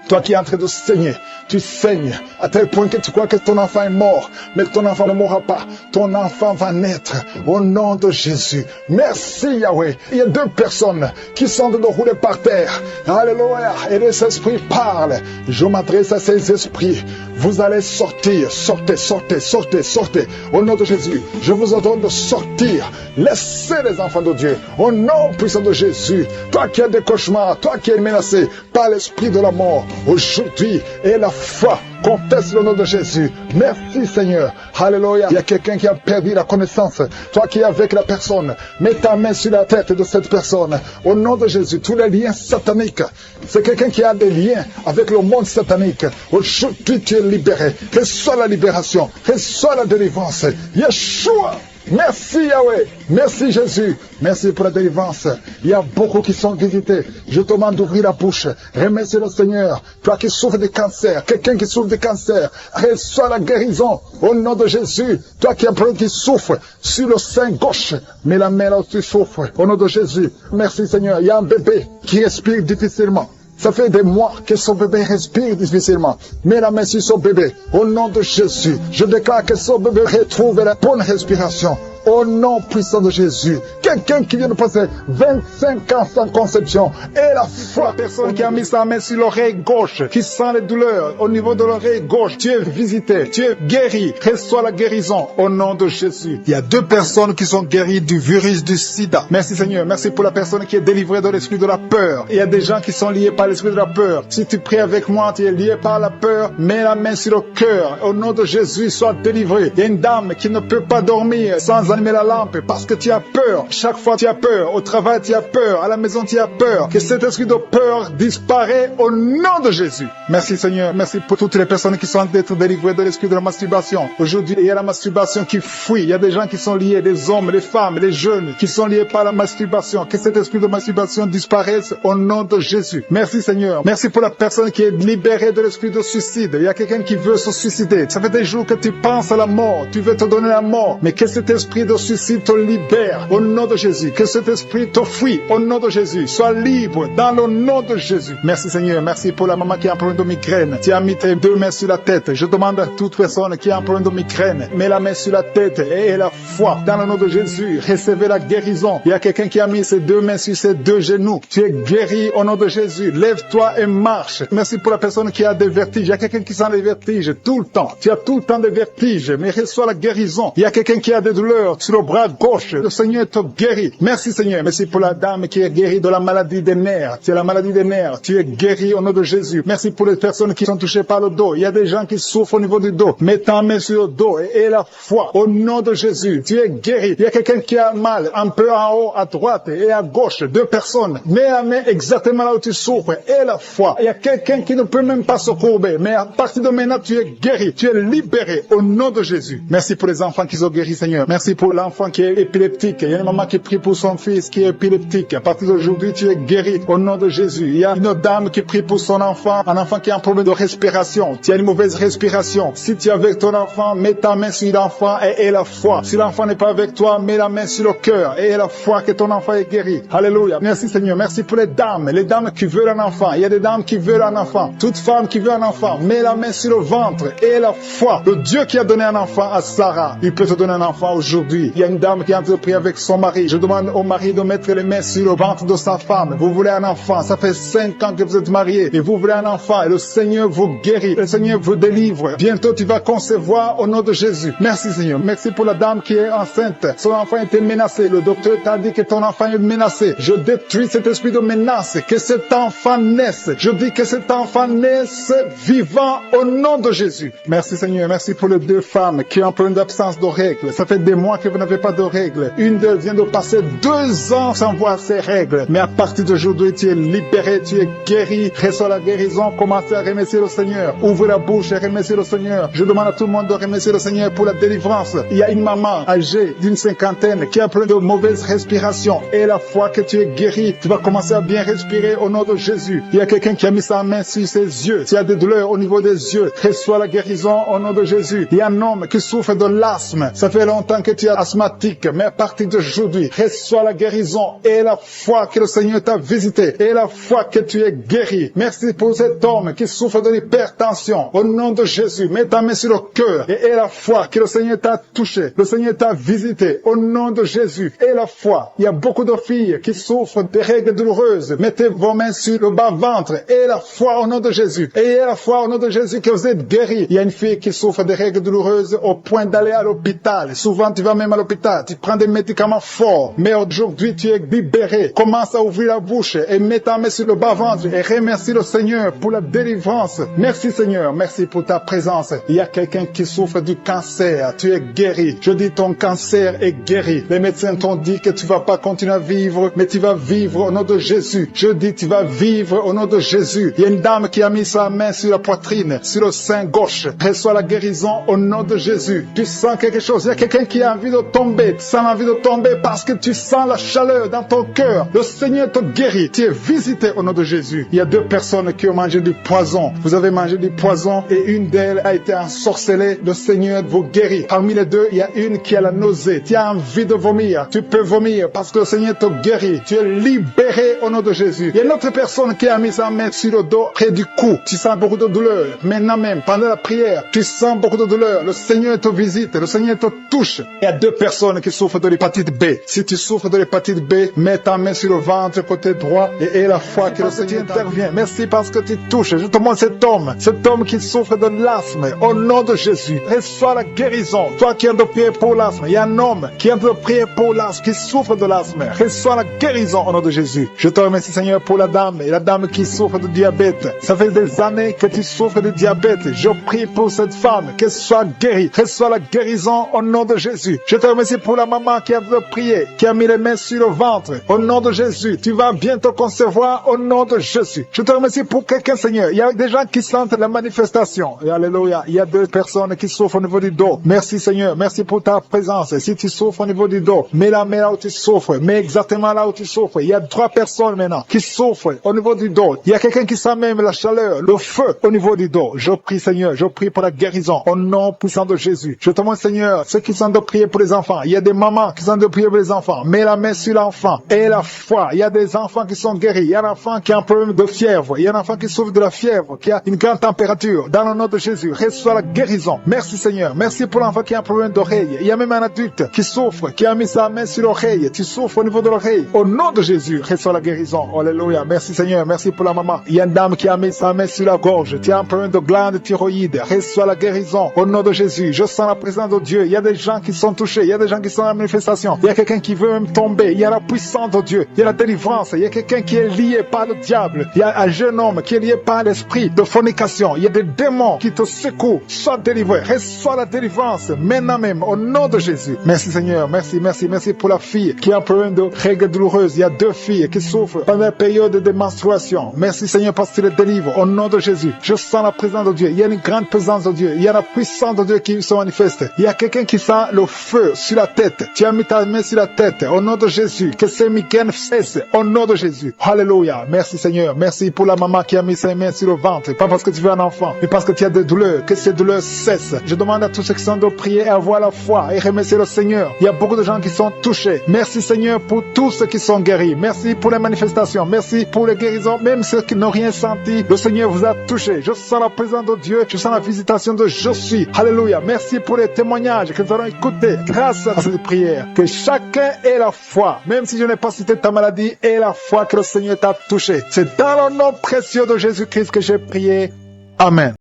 Toi qui es en train de saigner, tu saignes à tel point que tu crois que ton enfant est mort, mais ton enfant ne mourra pas. Ton enfant va naître au nom de Jésus. Merci Yahweh. Il y a 2 personnes qui sont de rouler par terre. Alléluia. Et les esprits parlent. Je m'adresse à ces esprits. Vous allez sortir. Sortez, sortez, sortez, sortez. Au nom de Jésus, je vous ordonne de sortir. Laissez les enfants de Dieu. Au nom puissant de Jésus. Toi qui as des cauchemars, toi qui es menacé par l'esprit de la mort, aujourd'hui, et la foi, confesse le nom de Jésus. Merci Seigneur. Alléluia. Il y a quelqu'un qui a perdu la connaissance. Toi qui es avec la personne, mets ta main sur la tête de cette personne. Au nom de Jésus, tous les liens sataniques. C'est quelqu'un qui a des liens avec le monde satanique. Aujourd'hui, tu es libéré. Reçois la libération. Reçois la délivrance. Yeshua. Merci Yahweh, merci Jésus, merci pour la délivrance. Il y a beaucoup qui sont visités. Je te demande d'ouvrir la bouche. Remercie le Seigneur. Toi qui souffres de cancer, quelqu'un qui souffre de cancer, reçois la guérison au nom de Jésus. Toi qui souffre sur le sein gauche, mets la main là où tu souffres au nom de Jésus. Merci Seigneur. Il y a un bébé qui respire difficilement. Ça fait des mois que son bébé respire difficilement. Mets la main sur son bébé. Au nom de Jésus, je déclare que son bébé retrouve la bonne respiration. au nom puissant de Jésus. Quelqu'un qui vient de passer 25 ans sans conception, et la foi, personne qui a mis sa main sur l'oreille gauche, qui sent les douleurs au niveau de l'oreille gauche, tu es visité, tu es guéri, reçois la guérison au nom de Jésus. Il y a 2 personnes qui sont guéries du virus du sida. Merci Seigneur, merci pour la personne qui est délivrée de l'esprit de la peur. Il y a des gens qui sont liés par l'esprit de la peur. Si tu pries avec moi, tu es lié par la peur, mets la main sur le cœur, au nom de Jésus, sois délivré. Il y a une dame qui ne peut pas dormir sans allumer la lampe parce que tu as peur. Chaque fois tu as peur, au travail tu as peur, à la maison tu as peur. Que cet esprit de peur disparaît au nom de Jésus. Merci Seigneur, merci pour toutes les personnes qui sont d'être délivrées de l'esprit de la masturbation. Aujourd'hui, il y a la masturbation qui fuit. Il y a des gens qui sont liés, des hommes, des femmes, des jeunes, qui sont liés par la masturbation. Que cet esprit de masturbation disparaisse au nom de Jésus. Merci Seigneur. Merci pour la personne qui est libérée de l'esprit de suicide. Il y a quelqu'un qui veut se suicider. Ça fait des jours que tu penses à la mort. Tu veux te donner la mort. Mais que cet esprit de suicide te libère au nom de Jésus. Que cet esprit te fuit au nom de Jésus. Sois libre dans le nom de Jésus. Merci Seigneur. Merci pour la maman qui a un problème de migraine. Tu as mis tes 2 mains sur la tête. Je demande à toute personne qui a un problème de migraine, mets la main sur la tête et la foi. Dans le nom de Jésus, recevez la guérison. Il y a quelqu'un qui a mis ses 2 mains sur ses 2 genoux. Tu es guéri au nom de Jésus. Lève-toi et marche. Merci pour la personne qui a des vertiges. Il y a quelqu'un qui sent les vertiges tout le temps. Tu as tout le temps des vertiges, mais reçois la guérison. Il y a quelqu'un qui a des douleurs sur le bras gauche. Le Seigneur te guérit. Merci Seigneur. Merci pour la dame qui est guérie de la maladie des nerfs. C'est la maladie des nerfs. Tu es guéri au nom de Jésus. Merci pour les personnes qui sont touchées par le dos. Il y a des gens qui souffrent au niveau du dos. Mets ta main sur le dos et la foi au nom de Jésus. Tu es guéri. Il y a quelqu'un qui a mal un peu en haut, à droite et à gauche. 2 personnes. Mets la main exactement là où tu souffres et la foi. Il y a quelqu'un qui ne peut même pas se courber. Mais à partir de maintenant, tu es guéri. Tu es libéré au nom de Jésus. Merci pour les enfants qui sont guéris, Seigneur. Merci pour l'enfant qui est épileptique. Il y a une maman qui prie pour son fils qui est épileptique. À partir d'aujourd'hui, tu es guéri au nom de Jésus. Il y a une dame qui prie pour son enfant, un enfant qui a un problème de respiration. Tu as une mauvaise respiration. Si tu es avec ton enfant, mets ta main sur l'enfant et la foi. Si l'enfant n'est pas avec toi, mets la main sur le cœur et la foi que ton enfant est guéri. Alléluia. Merci Seigneur. Merci pour les dames qui veulent un enfant. Il y a des dames qui veulent un enfant. Toute femme qui veut un enfant, mets la main sur le ventre et la foi. Le Dieu qui a donné un enfant à Sarah, il peut te donner un enfant aujourd'hui. Il y a une dame qui a entrepris avec son mari. Je demande au mari de mettre les mains sur le ventre de sa femme. Vous voulez un enfant. Ça fait 5 ans que vous êtes mariés et vous voulez un enfant et le Seigneur vous guérit. Le Seigneur vous délivre. Bientôt tu vas concevoir au nom de Jésus. Merci Seigneur. Merci pour la dame qui est enceinte. Son enfant était menacé. Le docteur t'a dit que ton enfant est menacé. Je détruis cet esprit de menace. Que cet enfant naisse. Je dis que cet enfant naisse vivant au nom de Jésus. Merci Seigneur. Merci pour les 2 femmes qui ont un problème d'absence de règles. Ça fait des mois que vous n'avez pas de règles. Une d'elles vient de passer 2 ans sans voir ses règles. Mais à partir d'aujourd'hui, tu es libéré, tu es guéri. Reçois la guérison. Commencez à remercier le Seigneur. Ouvre la bouche et remerciez le Seigneur. Je demande à tout le monde de remercier le Seigneur pour la délivrance. Il y a une maman âgée d'une 50aine qui a plein de mauvaise respiration. Et la fois que tu es guéri, tu vas commencer à bien respirer au nom de Jésus. Il y a quelqu'un qui a mis sa main sur ses yeux. Tu as des douleurs au niveau des yeux. Reçois la guérison au nom de Jésus. Il y a un homme qui souffre de l'asthme. Ça fait longtemps que tu es asthmatique, mais à partir d'aujourd'hui, reçois la guérison et la foi que le Seigneur t'a visité et la foi que tu es guéri. Merci pour cet homme qui souffre de l'hypertension. Au nom de Jésus, mets ta main sur le cœur et la foi que le Seigneur t'a touché. Le Seigneur t'a visité. Au nom de Jésus et la foi. Il y a beaucoup de filles qui souffrent de règles douloureuses. Mettez vos mains sur le bas-ventre et la foi au nom de Jésus. Et la foi au nom de Jésus que vous êtes guéris. Il y a une fille qui souffre de règles douloureuses au point d'aller à l'hôpital. Souvent, tu vas même à l'hôpital. Tu prends des médicaments forts. Mais aujourd'hui, tu es libéré. Commence à ouvrir la bouche et mets ta main sur le bas-ventre et remercie le Seigneur pour la délivrance. Merci Seigneur. Merci pour ta présence. Il y a quelqu'un qui souffre du cancer. Tu es guéri. Je dis ton cancer est guéri. Les médecins t'ont dit que tu vas pas continuer à vivre, mais tu vas vivre au nom de Jésus. Je dis tu vas vivre au nom de Jésus. Il y a une dame qui a mis sa main sur la poitrine, sur le sein gauche. Reçois la guérison au nom de Jésus. Tu sens quelque chose. Il y a quelqu'un qui a envie de tomber. Tu sens l'envie de tomber parce que tu sens la chaleur dans ton cœur. Le Seigneur te guérit. Tu es visité au nom de Jésus. Il y a 2 personnes qui ont mangé du poison. Vous avez mangé du poison et une d'elles a été ensorcelée. Le Seigneur vous guérit. Parmi les 2, il y a une qui a la nausée. Tu as envie de vomir. Tu peux vomir parce que le Seigneur te guérit. Tu es libéré au nom de Jésus. Il y a une autre personne qui a mis sa main sur le dos près du cou. Tu sens beaucoup de douleur. Maintenant même, pendant la prière, tu sens beaucoup de douleur. Le Seigneur te visite. Le Seigneur te touche. Il y a deux personnes qui souffrent de l'hépatite B. Si tu souffres de l'hépatite B, mets ta main sur le ventre côté droit et aie la foi que le Seigneur intervient. Merci parce que tu touches. Je te montre cet homme qui souffre de l'asthme. Au nom de Jésus, reçois la guérison. Toi qui es de prier pour l'asthme, il y a un homme qui est de prier pour l'asthme, qui souffre de l'asthme. Reçois la guérison au nom de Jésus. Je te remercie Seigneur pour la dame et la dame qui souffre de diabète. Ça fait des années que tu souffres de diabète. Je prie pour cette femme qu'elle soit guérie. Reçois la guérison au nom de Jésus. Je te remercie pour la maman qui a de prier, qui a mis les mains sur le ventre. Au nom de Jésus, tu vas bientôt concevoir au nom de Jésus. Je te remercie pour quelqu'un Seigneur. Il y a des gens qui sentent la manifestation. Et alléluia. Il y a deux personnes qui souffrent au niveau du dos. Merci Seigneur. Merci pour ta présence. Si tu souffres au niveau du dos, mets la main là où tu souffres. Mets exactement là où tu souffres. Il y a 3 personnes maintenant qui souffrent au niveau du dos. Il y a quelqu'un qui sent même la chaleur, le feu au niveau du dos. Je prie Seigneur. Je prie pour la guérison au nom puissant de Jésus. Je te montre Seigneur, ceux qui sont de prier pour les enfants. Il y a des mamans qui sont de prier pour les enfants. Mets la main sur l'enfant et la foi. Il y a des enfants qui sont guéris. Il y a un enfant qui a un problème de fièvre. Il y a un enfant qui souffre de la fièvre, qui a une grande température. Dans le nom de Jésus, reçois la guérison. Merci Seigneur. Merci pour l'enfant qui a un problème d'oreille. Il y a même un adulte qui souffre, qui a mis sa main sur l'oreille. Tu souffres au niveau de l'oreille. Au nom de Jésus, reçois la guérison. Alléluia. Merci Seigneur. Merci pour la maman. Il y a une dame qui a mis sa main sur la gorge. Tu as un problème de glande thyroïde. Reçois la guérison. Au nom de Jésus, je sens la présence de Dieu. Il y a des gens qui sont touchés. Il y a des gens qui sont dans la manifestation. Il y a quelqu'un qui veut même tomber. Il y a la puissance de Dieu. Il y a la délivrance. Il y a quelqu'un qui est lié par le diable. Il y a un jeune homme qui est lié par l'esprit de fornication. Il y a des démons qui te secouent. Sois délivré. Reçois la délivrance. Maintenant même, au nom de Jésus. Merci Seigneur. Merci, merci, merci pour la fille qui a un problème de règles douloureuses. Il y a 2 filles qui souffrent pendant la période de menstruation. Merci Seigneur parce que tu les délivres. Au nom de Jésus. Je sens la présence de Dieu. Il y a une grande présence de Dieu. Il y a la puissance de Dieu qui se manifeste. Il y a quelqu'un qui sent le feu sur la tête. Tu as mis ta main sur la tête. Au nom de Jésus. Que ces migraines cessent. Au nom de Jésus. Alléluia. Merci Seigneur. Merci pour la maman qui a mis ses mains sur le ventre. Pas parce que tu veux un enfant, mais parce que tu as des douleurs. Que ces douleurs cessent. Je demande à tous ceux qui sont de prier et avoir la foi et remercier le Seigneur. Il y a beaucoup de gens qui sont touchés. Merci Seigneur pour tous ceux qui sont guéris. Merci pour les manifestations. Merci pour les guérisons. Même ceux qui n'ont rien senti, le Seigneur vous a touché. Je sens la présence de Dieu. Je sens la visitation de Je suis. Alléluia. Merci pour les témoignages que nous allons écouter grâce à cette prière. Que chacun ait la foi. Même si je n'ai pas cité ta maladie, ait la foi que le Seigneur t'a touché. C'est dans le nom précieux de Jésus-Christ que j'ai prié. Amen.